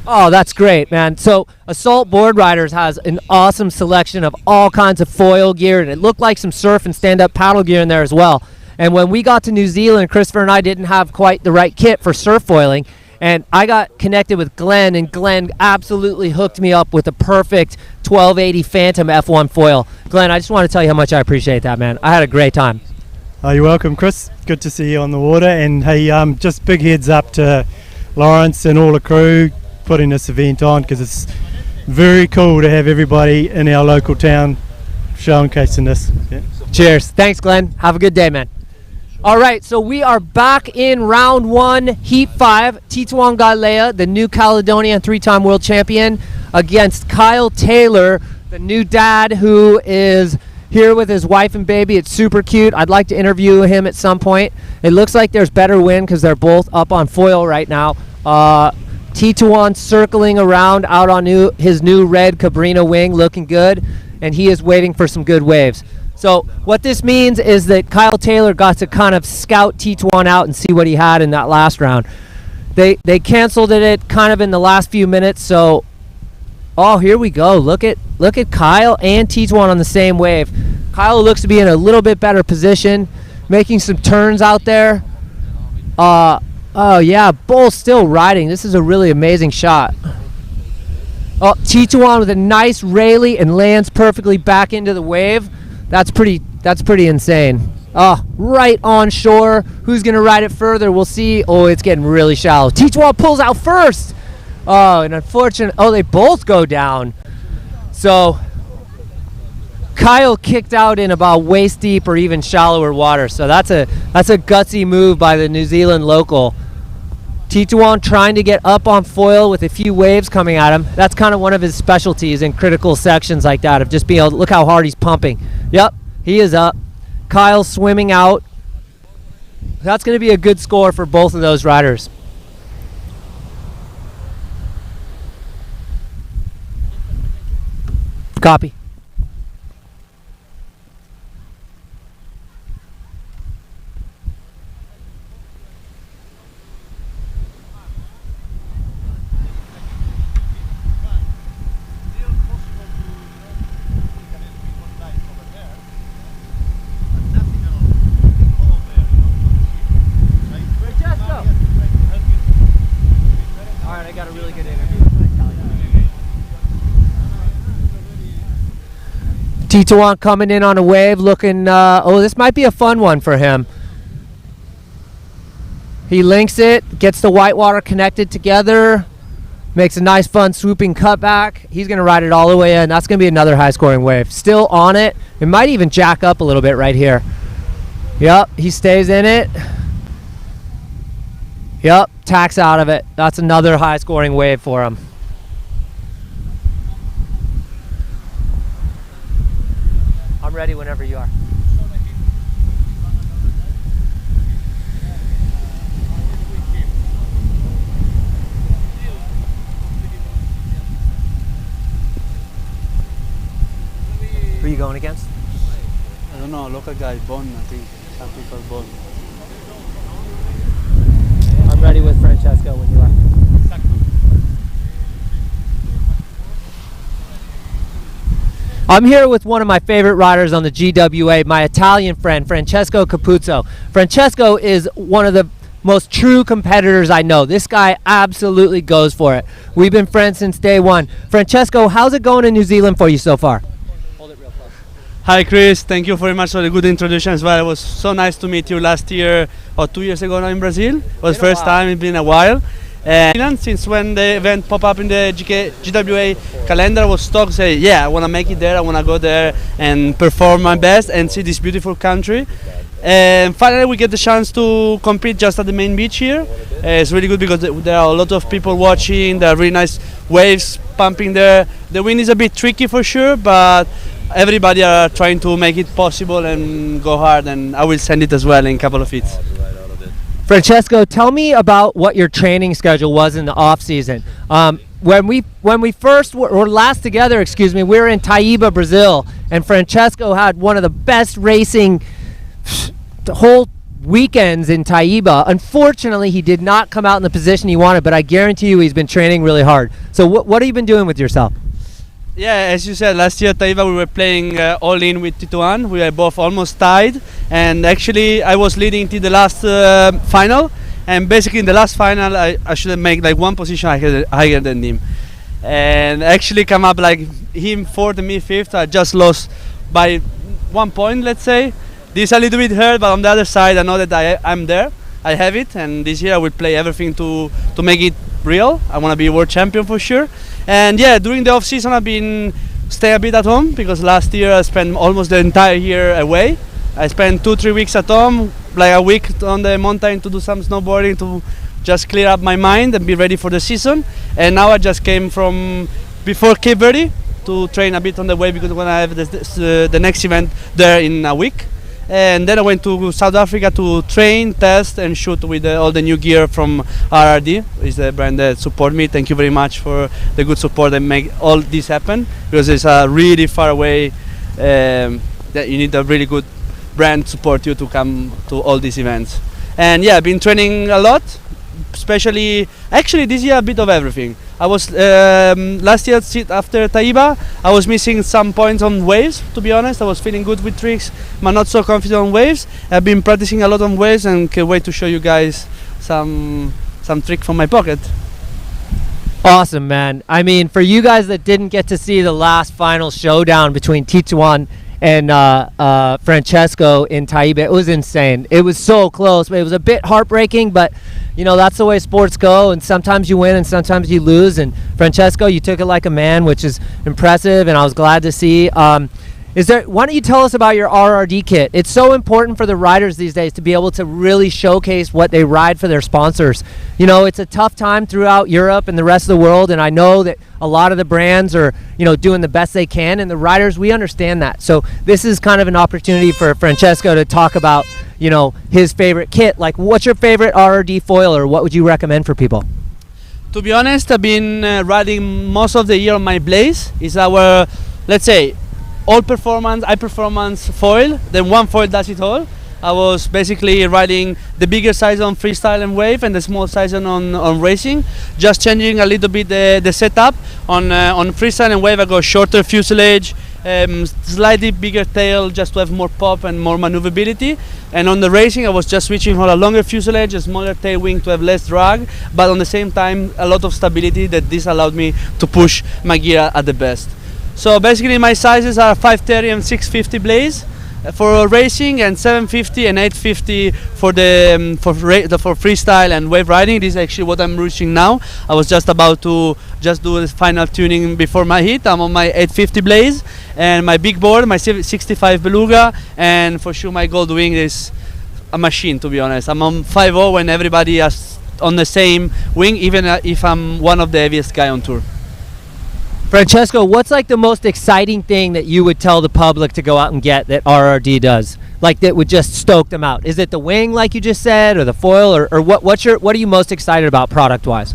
Oh, that's great, man. So Assault Board Riders has an awesome selection of all kinds of foil gear, and it looked like some surf and stand-up paddle gear in there as well. And when we got to New Zealand, Christopher and I didn't have quite the right kit for surf foiling, and I got connected with Glenn, and Glenn absolutely hooked me up with a perfect 1280 Phantom F1 foil. Glenn, I just want to tell you how much I appreciate that, man. I had a great time. You're welcome, Chris. Good to see you on the water. And hey, just big heads up to Lawrence and all the crew putting this event on, because it's very cool to have everybody in our local town showcasing this. Yeah. Cheers. Thanks, Glenn. Have a good day, man. All right, so we are back in round 1, heat 5. Tituan Galea, the New Caledonian 3-time world champion, against Kyle Taylor, the new dad who is here with his wife and baby. It's super cute. I'd like to interview him at some point. It looks like there's better wind because they're both up on foil right now. Tituan circling around out on his new red Cabrina wing, looking good, and he is waiting for some good waves. So what this means is that Kyle Taylor got to kind of scout Tituan out and see what he had in that last round. They canceled it kind of in the last few minutes, so here we go. Look at Kyle and Tituan on the same wave. Kyle looks to be in a little bit better position, making some turns out there. Oh yeah, both still riding. This is a really amazing shot. Tituan with a nice rayleigh and lands perfectly back into the wave. That's pretty insane. Right on shore. Who's gonna ride it further? We'll see. Oh, it's getting really shallow. Tituan pulls out first. And unfortunate. they both go down. So Kyle kicked out in about waist deep or even shallower water. So that's a gutsy move by the New Zealand local. Tituan trying to get up on foil with a few waves coming at him. That's kind of one of his specialties in critical sections like that, of just being able to look how hard he's pumping. Yep, he is up. Kyle's swimming out. That's going to be a good score for both of those riders. Copy. Tituan coming in on a wave, looking, this might be a fun one for him. He links it, gets the whitewater connected together, makes a nice fun swooping cutback. He's going to ride it all the way in. That's going to be another high scoring wave. Still on it. It might even jack up a little bit right here. Yep, he stays in it. Yep, tacks out of it. That's another high scoring wave for him. I'm ready whenever you are. Who are you going against? I don't know, local guy, Bon, I think. Some people Bon. I'm ready with Francesco when you are. I'm here with one of my favorite riders on the GWA, my Italian friend, Francesco Capuzzo. Francesco is one of the most true competitors I know. This guy absolutely goes for it. We've been friends since day one. Francesco, how's it going in New Zealand for you so far? Hold it real Hi Chris, thank you very much for the good introduction as well. It was so nice to meet you last year or 2 years ago now in Brazil. It was first time, it's been a while. And since when the event popped up in the GWA calendar, I was stoked to say, yeah, I want to make it there, I want to go there and perform my best and see this beautiful country. And finally we get the chance to compete just at the main beach here. It's really good because there are a lot of people watching, there are really nice waves pumping there. The wind is a bit tricky for sure, but everybody are trying to make it possible and go hard, and I will send it as well in a couple of hits. Francesco, tell me about what your training schedule was in the off season. When we first were last together, we were in Taiba, Brazil, and Francesco had one of the best racing whole weekends in Taiba. Unfortunately, he did not come out in the position he wanted, but I guarantee you he's been training really hard. So what have you been doing with yourself? Yeah, as you said, last year at Taiba we were playing all in with Tituan. We were both almost tied, and actually I was leading to the last final, and basically in the last final I should have made like one position higher than him, and actually come up like him fourth and me fifth. I just lost by 1 point, let's say. This a little bit hurt, but on the other side I know that I'm there, I have it, and this year I will play everything to make it real. I want to be a world champion for sure. And yeah, during the off season I've been stay a bit at home because last year I spent almost the entire year away. I spent 2-3 weeks at home, like a week on the mountain to do some snowboarding to just clear up my mind and be ready for the season. And now I just came from before Cape Verde to train a bit on the way because when I have the next event there in a week. And then I went to South Africa to train, test and shoot with all the new gear from RRD. It's the brand that support me. Thank you very much for the good support that make all this happen, because it's really far away that you need a really good brand support you to come to all these events. And yeah, I've been training a lot, especially actually this year a bit of everything. I was last year after Taiba I was missing some points on waves, to be honest. I was feeling good with tricks but not so confident on waves. I've been practicing a lot on waves and can't wait to show you guys some trick from my pocket. Awesome, man. I mean, for you guys that didn't get to see the last final showdown between Tituan and Francesco in Taiba, it was insane. It was so close, but it was a bit heartbreaking, but you know, that's the way sports go, and sometimes you win and sometimes you lose. And Francesco, you took it like a man, which is impressive, and I was glad to see. Why don't you tell us about your RRD kit? It's so important for the riders these days to be able to really showcase what they ride for their sponsors. You know, it's a tough time throughout Europe and the rest of the world, and I know that a lot of the brands are, you know, doing the best they can, and the riders, we understand that. So this is kind of an opportunity for Francesco to talk about, you know, his favorite kit. Like, what's your favorite RRD foil, or what would you recommend for people? To be honest, I've been riding most of the year on my Blaze. It's our, let's say, all performance, high performance foil. Then one foil does it all. I was basically riding the bigger size on freestyle and wave and the small size on racing, just changing a little bit the setup. On freestyle and wave I go shorter fuselage, slightly bigger tail just to have more pop and more maneuverability. And on the racing I was just switching for a longer fuselage, a smaller tail wing to have less drag, but on the same time a lot of stability, that this allowed me to push my gear at the best. So basically my sizes are 530 and 650 Blaze for racing, and 750 and 850 for the for freestyle and wave riding. This is actually what I'm reaching now. I was just about to just do the final tuning before my hit. I'm on my 850 Blaze and my big board, my 65 Beluga, and for sure my Gold Wing is a machine, to be honest. I'm on 5.0 when everybody is on the same wing, even if I'm one of the heaviest guy on tour. Francesco, what's like the most exciting thing that you would tell the public to go out and get that RRD does? Like that would just stoke them out? Is it the wing like you just said, or the foil, or what are you most excited about product wise?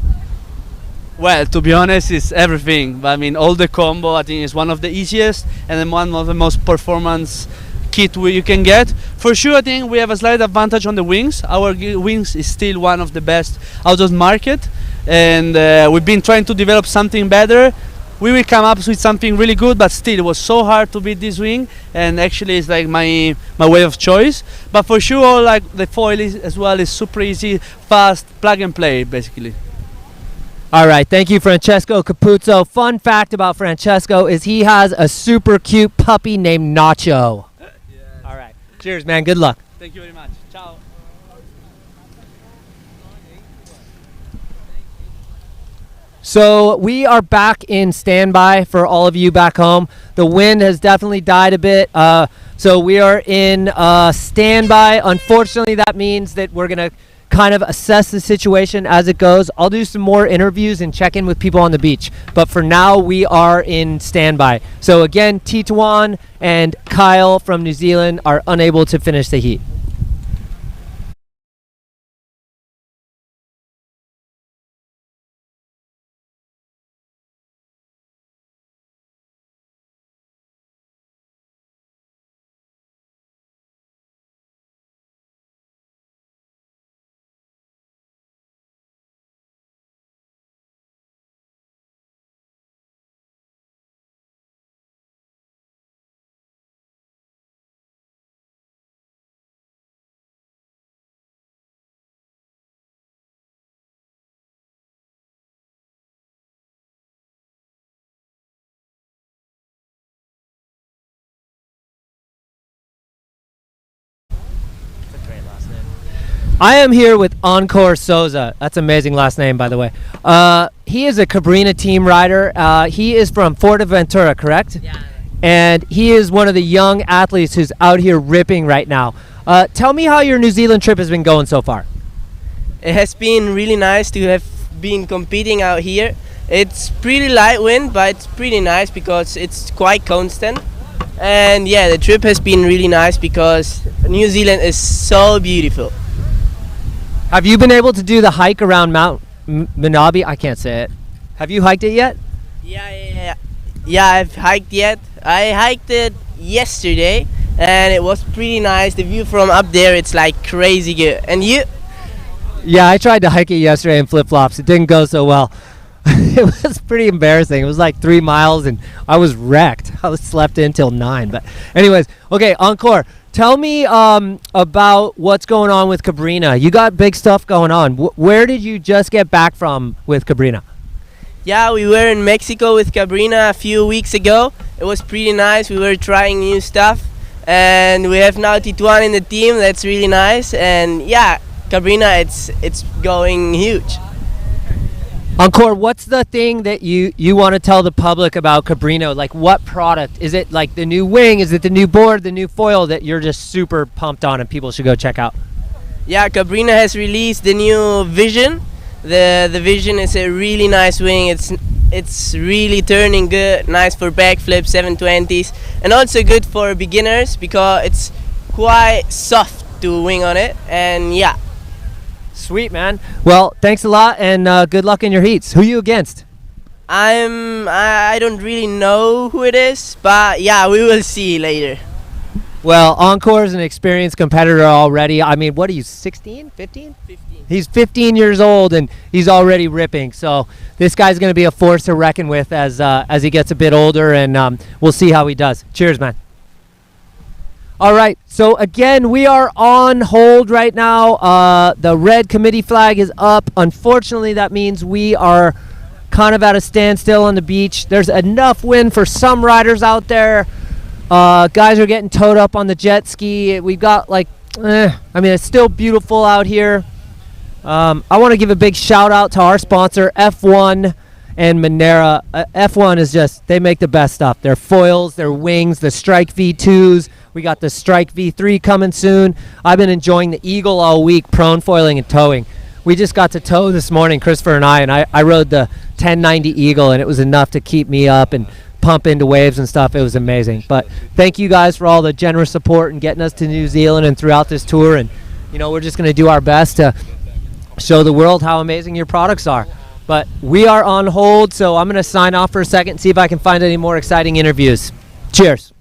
Well, to be honest, it's everything. I mean, all the combo I think is one of the easiest and then one of the most performance kit you can get. For sure, I think we have a slight advantage on the wings. Our wings is still one of the best out of the market, and we've been trying to develop something better. We will come up with something really good, but still it was so hard to beat this wing, and actually it's like my way of choice. But for sure, like the foil is, as well, is super easy, fast, plug and play basically. All right, thank you, Francesco Capuzzo. Fun fact about Francesco is he has a super cute puppy named Nacho. All right, cheers, man. Good luck. Thank you very much. Ciao. So we are back in standby for all of you back home. The wind has definitely died a bit. So we are in standby. Unfortunately, that means that we're going to kind of assess the situation as it goes. I'll do some more interviews and check in with people on the beach. But for now, we are in standby. So again, Tituan and Kyle from New Zealand are unable to finish the heat. I am here with Encore Souza. That's an amazing last name, by the way. He is a Cabrina team rider. He is from Fuerteventura, correct? Yeah. And he is one of the young athletes who's out here ripping right now. Tell me how your New Zealand trip has been going so far. It has been really nice to have been competing out here. It's pretty light wind, but it's pretty nice because it's quite constant. And yeah, the trip has been really nice because New Zealand is so beautiful. Have you been able to do the hike around Mount Maunganui? I can't say it. Have you hiked it yet? Yeah, I've hiked yet. I hiked it yesterday and it was pretty nice. The view from up there, it's like crazy good. And you? Yeah, I tried to hike it yesterday in flip-flops. It didn't go so well. It was pretty embarrassing. It was like 3 miles and I was wrecked. I was slept in till 9. But anyways, okay, Encore. Tell me about what's going on with Cabrina. You got big stuff going on. Where did you just get back from with Cabrina? Yeah, we were in Mexico with Cabrina a few weeks ago. It was pretty nice. We were trying new stuff. And we have now Tituan in the team. That's really nice. And yeah, Cabrina, it's going huge. Encore, what's the thing that you want to tell the public about Cabrino? Like, what product? Is it like the new wing? Is it the new board, the new foil that you're just super pumped on and people should go check out? Yeah, Cabrina has released the new Vision. The Vision is a really nice wing. It's really turning good, nice for backflips, 720s, and also good for beginners because it's quite soft to wing on it. And yeah. Sweet, man. Well, thanks a lot and good luck in your heats. Who are you against? I don't really know who it is, but yeah, we will see later. Well, Encore is an experienced competitor already. I mean, what are you, 16, 15? 15. He's 15 years old and he's already ripping. So this guy's going to be a force to reckon with as he gets a bit older, and we'll see how he does. Cheers, man. All right, so again, we are on hold right now. The red committee flag is up. Unfortunately, that means we are kind of at a standstill on the beach. There's enough wind for some riders out there. Guys are getting towed up on the jet ski. We've got it's still beautiful out here. I want to give a big shout out to our sponsor, F1 and Monera. F1 is just, they make the best stuff. Their foils, their wings, the Strike V2s. We got the Strike V3 coming soon. I've been enjoying the Eagle all week, prone foiling and towing. We just got to tow this morning, Christopher and I rode the 1090 Eagle, and it was enough to keep me up and pump into waves and stuff. It was amazing. But thank you guys for all the generous support and getting us to New Zealand and throughout this tour. And, we're just going to do our best to show the world how amazing your products are. But we are on hold, so I'm going to sign off for a second and see if I can find any more exciting interviews. Cheers.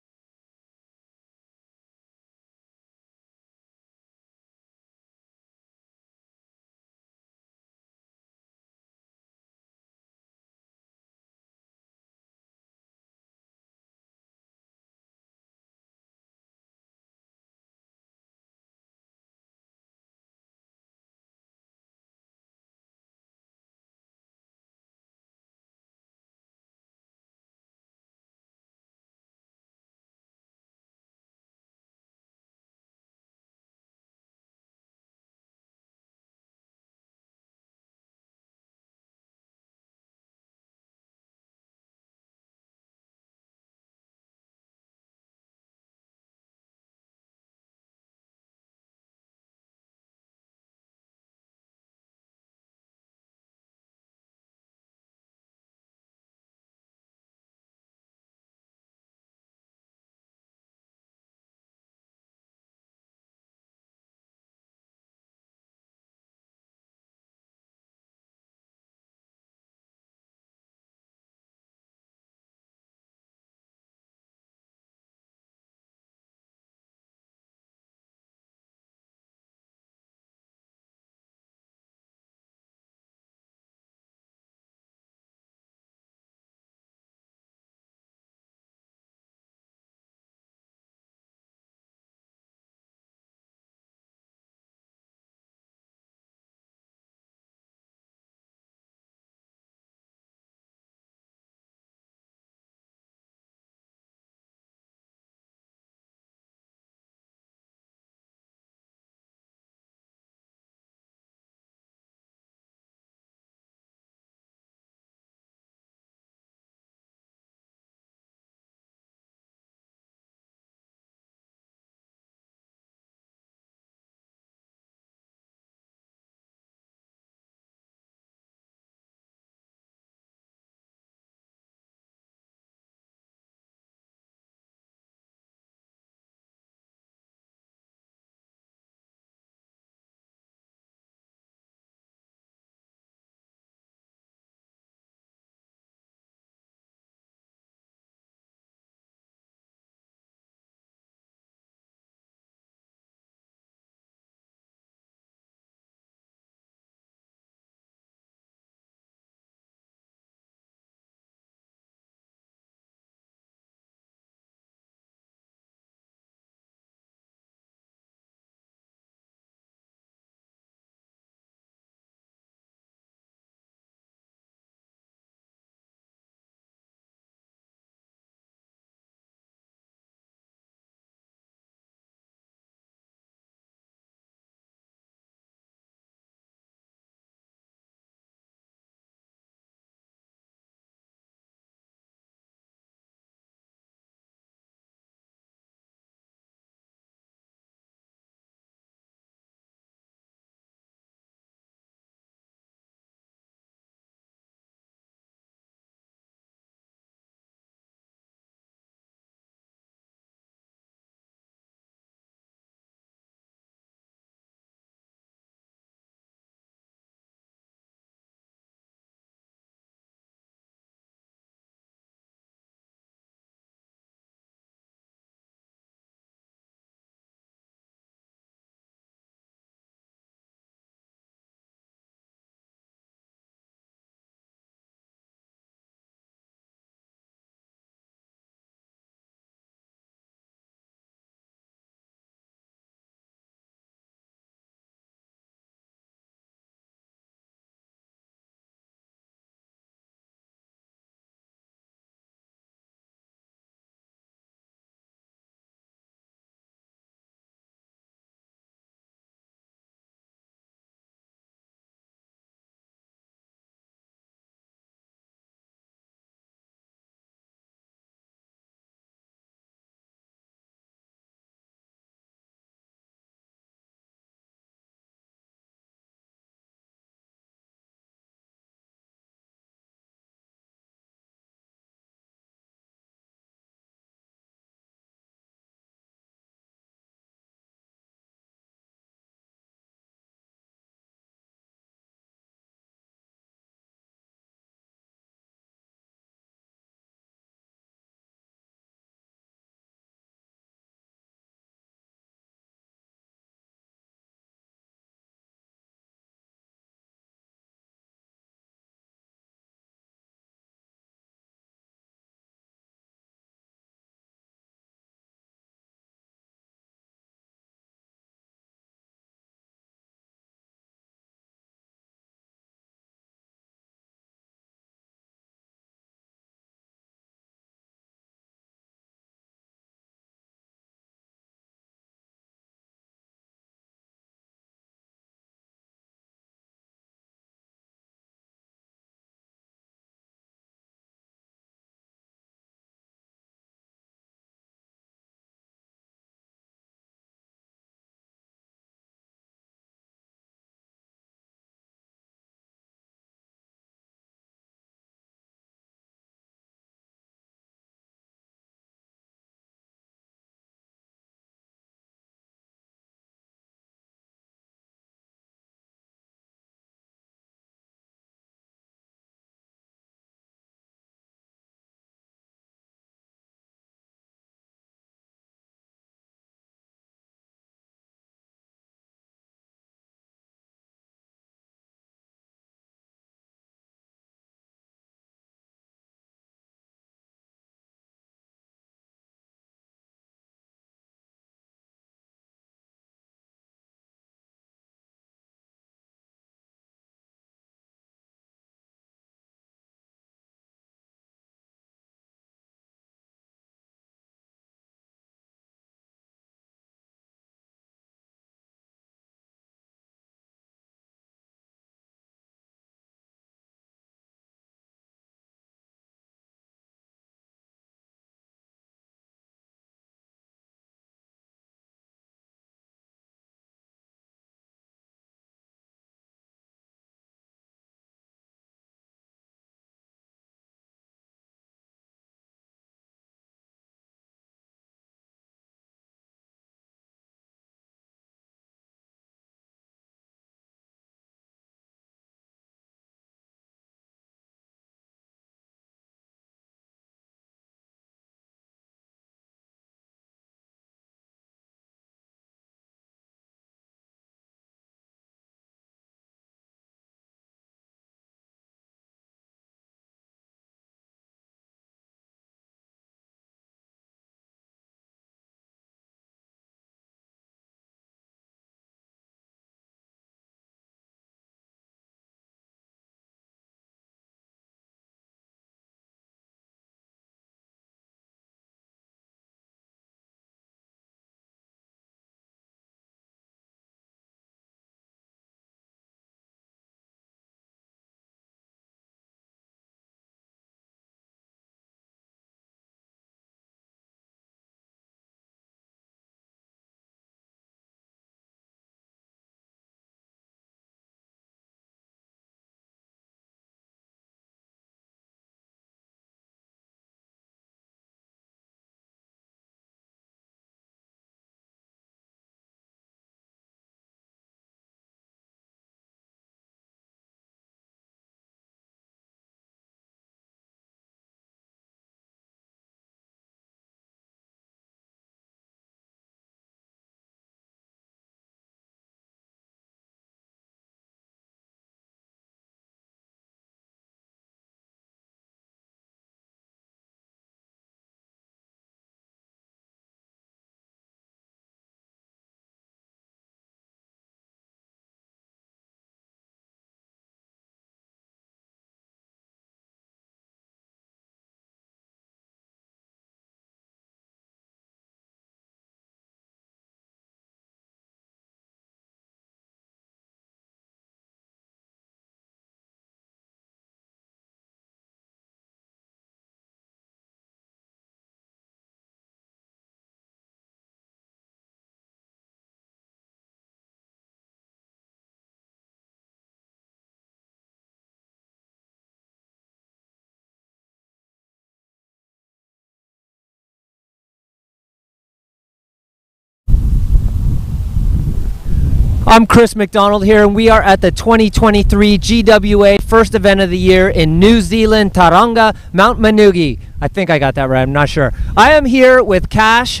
I'm Chris McDonald here, and we are at the 2023 GWA first event of the year in New Zealand, Tauranga, Mount Maunganui. I think I got that right. I'm not sure. I am here with Cash.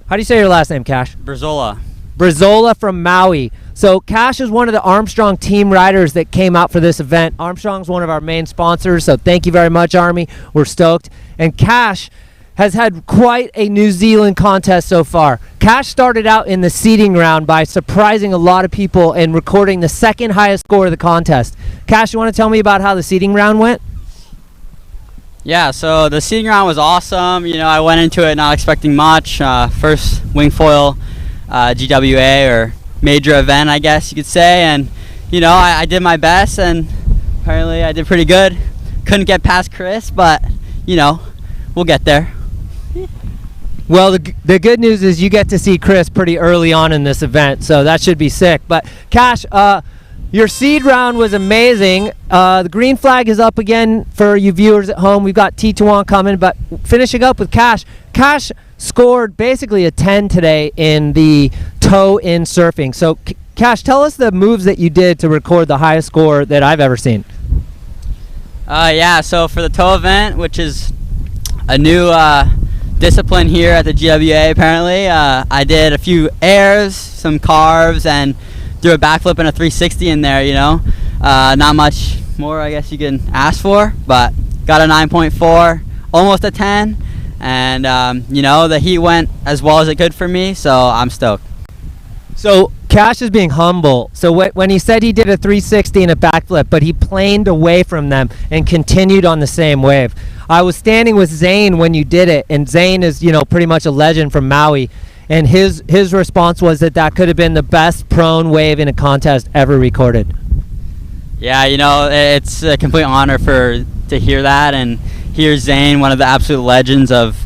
How do you say your last name, Cash? Brazola from Maui. So Cash is one of the Armstrong team riders that came out for this event. Armstrong's one of our main sponsors, so thank you very much, Army. We're stoked. And Cash has had quite a New Zealand contest so far. Cash started out in the seeding round by surprising a lot of people and recording the second highest score of the contest. Cash, you want to tell me about how the seeding round went? Yeah, so the seeding round was awesome. You know, I went into it not expecting much. First Wingfoil GWA or major event, I guess you could say. And, you know, I did my best, and apparently I did pretty good. Couldn't get past Chris, but, you know, we'll get there. Well, the good news is you get to see Chris pretty early on in this event, so that should be sick. But Cash, your seed round was amazing. The green flag is up again for you viewers at home. We've got T21 coming, but finishing up with Cash. Cash scored basically a 10 today in the toe-in surfing. So, Cash, tell us the moves that you did to record the highest score that I've ever seen. Yeah, so for the toe event, which is a new discipline here at the GWA apparently, I did a few airs, some carves, and threw a backflip and a 360 in there, you know. Not much more I guess you can ask for, but got a 9.4, almost a 10, and you know, the heat went as well as it could for me, so I'm stoked. So Cash is being humble. So when he said he did a 360 and a backflip, but he planed away from them and continued on the same wave. I was standing with Zane when you did it, and Zane is, you know, pretty much a legend from Maui, and his response was that could have been the best prone wave in a contest ever recorded. Yeah, you know, it's a complete honor to hear that and hear Zane, one of the absolute legends of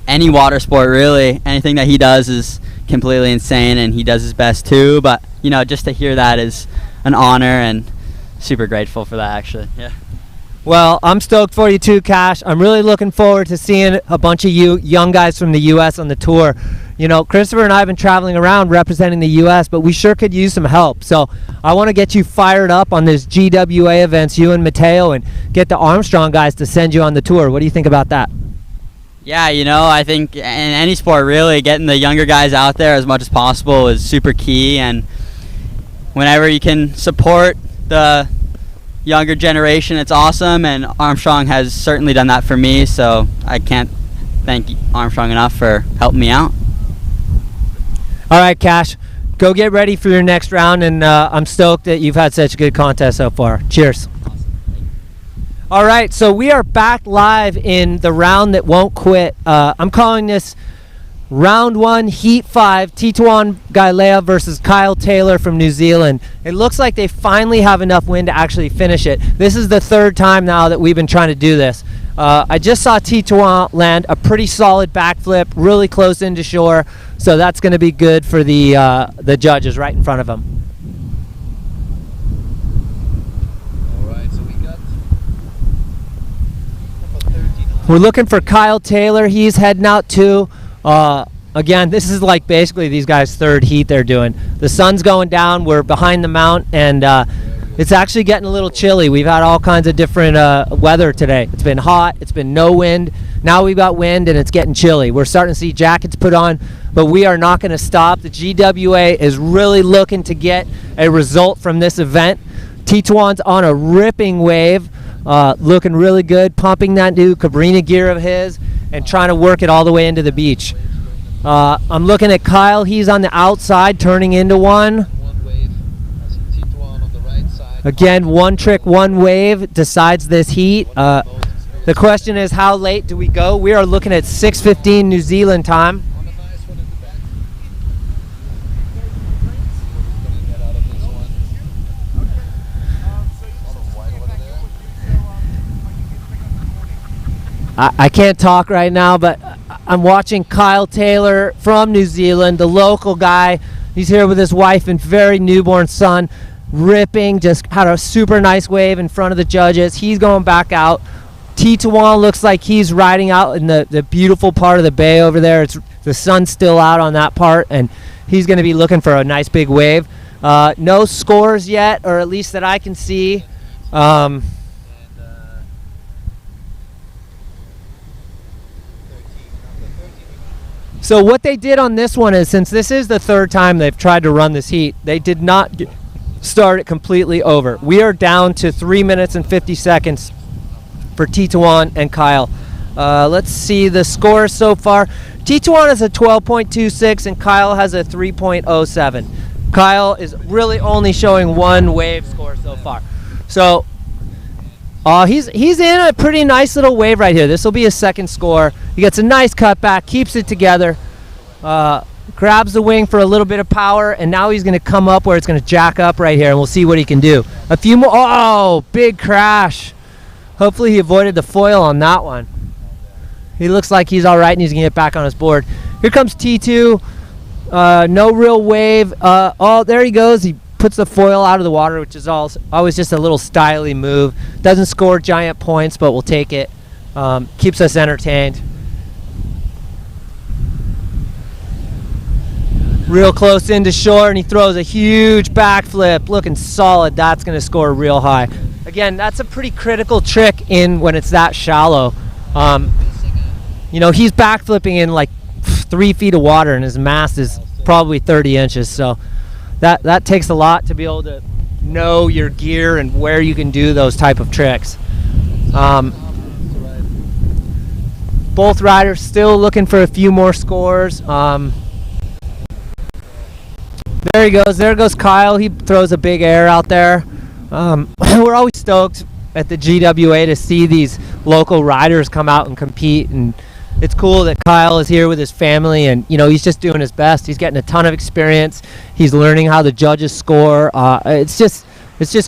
any water sport really. Anything that he does is completely insane, and he does his best too, but you know, just to hear that is an honor, and super grateful for that actually. Yeah. Well, I'm stoked for you too, Cash. I'm really looking forward to seeing a bunch of you young guys from the US on the tour. You know, Christopher and I have been traveling around representing the US, but we sure could use some help. So I want to get you fired up on this GWA events, you and Mateo, and get the Armstrong guys to send you on the tour. What do you think about that? Yeah, you know, I think in any sport really, getting the younger guys out there as much as possible is super key, and whenever you can support the younger generation, it's awesome, and Armstrong has certainly done that for me, so I can't thank Armstrong enough for helping me out. All right, Cash, go get ready for your next round, and I'm stoked that you've had such a good contest so far. Cheers. All right, so we are back live in the round that won't quit. I'm calling this Round 1, Heat 5, T21 Galea versus Kyle Taylor from New Zealand. It looks like they finally have enough wind to actually finish it. This is the third time now that we've been trying to do this. I just saw T21 land a pretty solid backflip, really close into shore, so that's going to be good for the judges right in front of them. We're looking for Kyle Taylor. He's heading out too. Again, this is like basically these guys' third heat they're doing. The sun's going down. We're behind the mount, and it's actually getting a little chilly. We've had all kinds of different weather today. It's been hot. It's been no wind. Now we've got wind, and it's getting chilly. We're starting to see jackets put on, but we are not going to stop. The GWA is really looking to get a result from this event. T21's on a ripping wave. Looking really good, pumping that new Cabrina gear of his and trying to work it all the way into the beach. I'm looking at Kyle. He's on the outside turning into one. Again, one trick, one wave decides this heat. The question is, how late do we go? We are looking at 6:15 New Zealand time. I can't talk right now, but I'm watching Kyle Taylor from New Zealand, the local guy. He's here with his wife and very newborn son, ripping, just had a super nice wave in front of the judges. He's going back out. T21 looks like he's riding out in the beautiful part of the bay over there. The sun's still out on that part, and he's going to be looking for a nice big wave. No scores yet, or at least that I can see. So what they did on this one is, since this is the third time they've tried to run this heat, they did not start it completely over. We are down to 3 minutes and 50 seconds for Tituan and Kyle. Let's see the score so far. Tituan has a 12.26 and Kyle has a 3.07. Kyle is really only showing one wave score so far. So he's in a pretty nice little wave right here. This will be his second score. He gets a nice cutback, keeps it together, grabs the wing for a little bit of power, and now he's going to come up where it's going to jack up right here, and we'll see what he can do. A few more. Oh, big crash. Hopefully he avoided the foil on that one. He looks like he's all right, and he's going to get back on his board. Here comes T2. No real wave. Oh, there he goes. He puts the foil out of the water, which is always just a little styly move. Doesn't score giant points, but we'll take it. Keeps us entertained. Real close into shore, and he throws a huge backflip, looking solid. That's going to score real high. Again, that's a pretty critical trick when it's that shallow. You know, he's backflipping in like 3 feet of water, and his mast is probably 30 inches. So that takes a lot to be able to know your gear and where you can do those type of tricks. Both riders still looking for a few more scores. There he goes. There goes Kyle. He throws a big air out there. We're always stoked at the GWA to see these local riders come out and compete, and it's cool that Kyle is here with his family, and you know, he's just doing his best. He's getting a ton of experience. He's learning how the judges score. It's just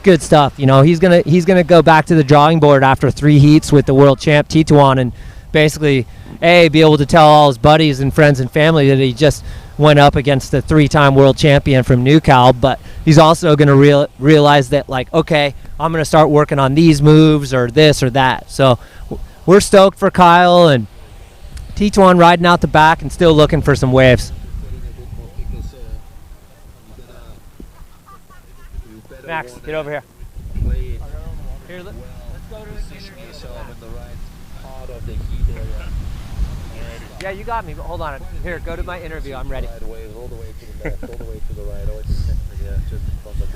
good stuff. You know, he's gonna go back to the drawing board after 3 heats with the world champ Tituan, and basically be able to tell all his buddies and friends and family that he just went up against the 3-time world champion from NewCal. But he's also going to realize that, like, okay, I'm going to start working on these moves or this or that. So we're stoked for Kyle, and Tituan riding out the back and still looking for some waves. Max, get over here. Here, let's go to the interview. Yeah, you got me, but hold on. Here, go to my interview. I'm ready.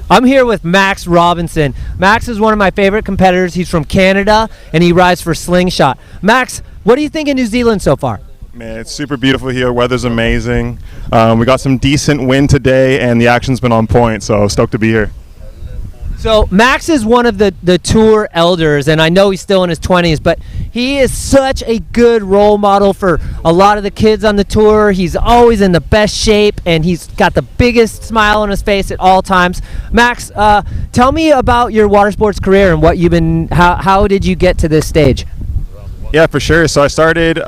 I'm here with Max Robinson. Max is one of my favorite competitors. He's from Canada, and he rides for Slingshot. Max, what do you think of New Zealand so far? Man, it's super beautiful here. Weather's amazing. We got some decent wind today, and the action's been on point, so stoked to be here. So Max is one of the tour elders, and I know he's still in his 20s, but he is such a good role model for a lot of the kids on the tour. He's always in the best shape, and he's got the biggest smile on his face at all times. Max, tell me about your water sports career and what you've been. How did you get to this stage? Yeah, for sure. So I started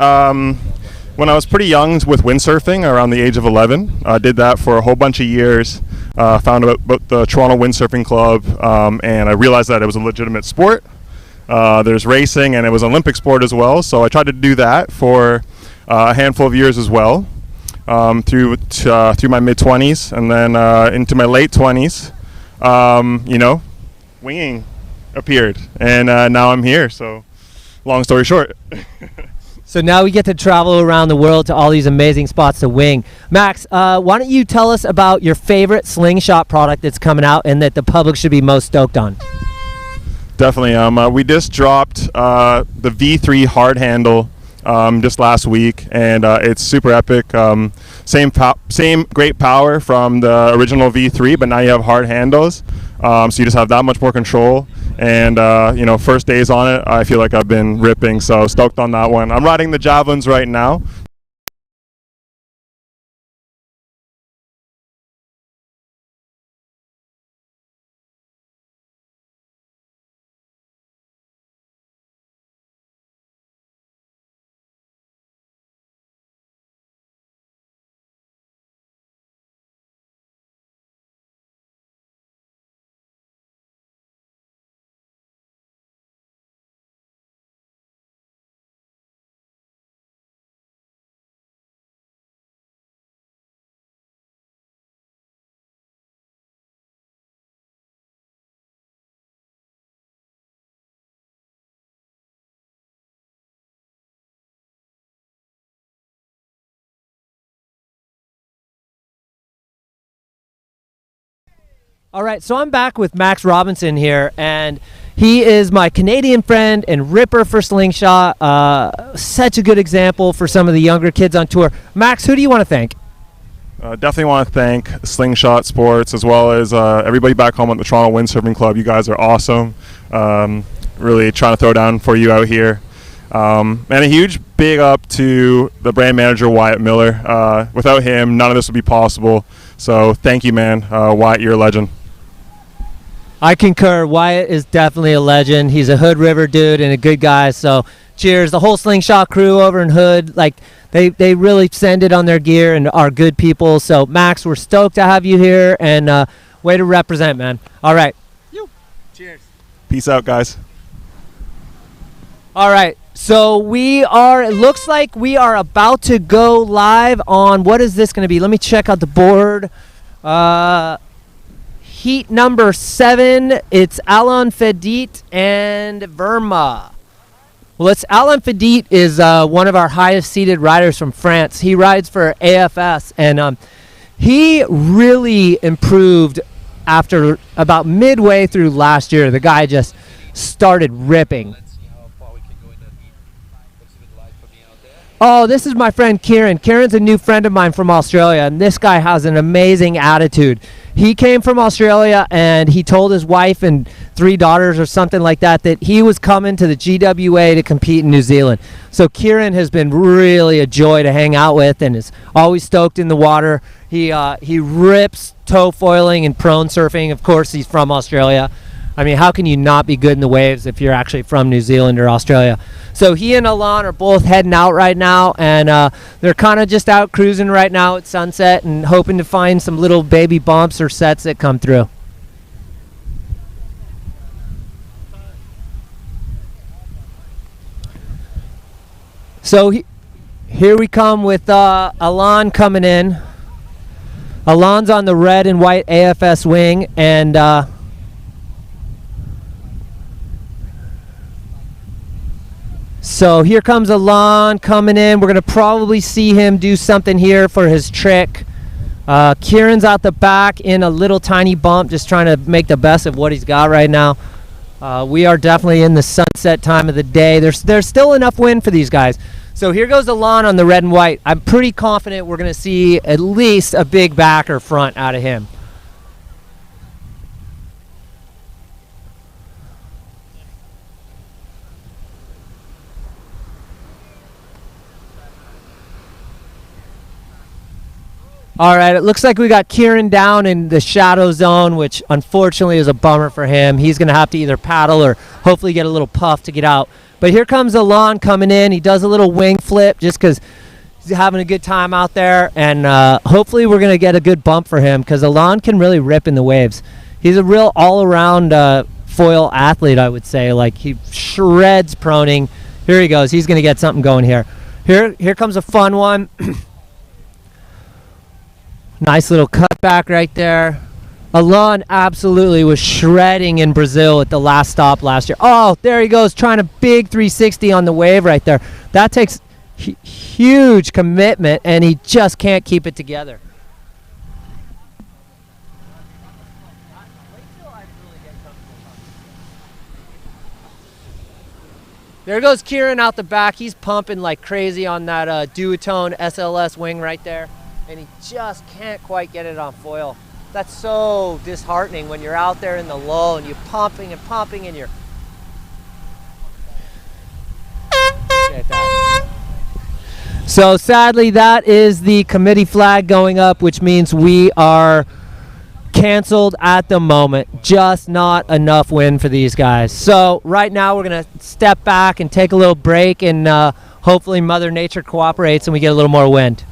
when I was pretty young with windsurfing, around the age of 11. I did that for a whole bunch of years. Found out about the Toronto Windsurfing Club, and I realized that it was a legitimate sport. There's racing, and it was an Olympic sport as well. So I tried to do that for a handful of years as well, through my mid-20s, and then into my late 20s. You know, winging appeared, and now I'm here. So, long story short. So now we get to travel around the world to all these amazing spots to wing. Max, why don't you tell us about your favorite Slingshot product that's coming out and that the public should be most stoked on? Definitely. We just dropped the V3 hard handle just last week, and it's super epic. Same great power from the original V3, but now you have hard handles, so you just have that much more control. And you know, first days on it, I feel like I've been ripping, so stoked on that one. I'm riding the Javelins right now. All right, so I'm back with Max Robinson here, and he is my Canadian friend and ripper for slingshot. Such a good example for some of the younger kids on tour. Max, who do you want to thank? Definitely want to thank Slingshot Sports as well as everybody back home at the Toronto Windsurfing Club. You guys are awesome. Really trying to throw down for you out here. And a huge big up to the brand manager, Wyatt Miller. Without him, none of this would be possible. So thank you, man. Wyatt, you're a legend. I concur. Wyatt is definitely a legend. He's a Hood River dude and a good guy. So cheers. The whole Slingshot crew over in Hood, like they really send it on their gear and are good people. So Max, we're stoked to have you here, and way to represent, man. All right. Cheers. Peace out, guys. All right. So it looks like we are about to go live on, what is this going to be? Let me check out the board. Heat number 7, it's Alain Fedit and Verma. Well, Alain Fedit is one of our highest seeded riders from France. He rides for AFS, and he really improved after about midway through last year. The guy just started ripping. Oh, this is my friend Kieran. Kieran's a new friend of mine from Australia, and this guy has an amazing attitude. He came from Australia, and he told his wife and 3 daughters or something like that he was coming to the GWA to compete in New Zealand. So Kieran has been really a joy to hang out with and is always stoked in the water. He rips tow foiling and prone surfing. Of course, he's from Australia. I mean, how can you not be good in the waves if you're actually from New Zealand or Australia? So he and Alain are both heading out right now, and they're kind of just out cruising right now at sunset and hoping to find some little baby bumps or sets that come through. So here we come with Alain coming in. Alain's on the red and white AFS wing, and so here comes Alain coming in. We're going to probably see him do something here for his trick. Kieran's out the back in a little tiny bump, just trying to make the best of what he's got right now. We are definitely in the sunset time of the day. There's still enough wind for these guys. So here goes Alain on the red and white. I'm pretty confident we're going to see at least a big back or front out of him. All right, it looks like we got Kieran down in the shadow zone, which unfortunately is a bummer for him. He's going to have to either paddle or hopefully get a little puff to get out. But here comes Alain coming in. He does a little wing flip just because he's having a good time out there. And hopefully we're going to get a good bump for him because Alain can really rip in the waves. He's a real all-around foil athlete, I would say. Like, he shreds proning. Here he goes. He's going to get something going here. Here comes a fun one. Nice little cutback right there. Alain absolutely was shredding in Brazil at the last stop last year. Oh, there he goes, trying a big 360 on the wave right there. That takes huge commitment, and he just can't keep it together. There goes Kieran out the back. He's pumping like crazy on that duotone SLS wing right there. And he just can't quite get it on foil. That's so disheartening when you're out there in the lull and you're pumping and pumping and you're... So sadly, that is the committee flag going up, which means we are canceled at the moment. Just not enough wind for these guys. So right now we're going to step back and take a little break, and hopefully Mother Nature cooperates and we get a little more wind.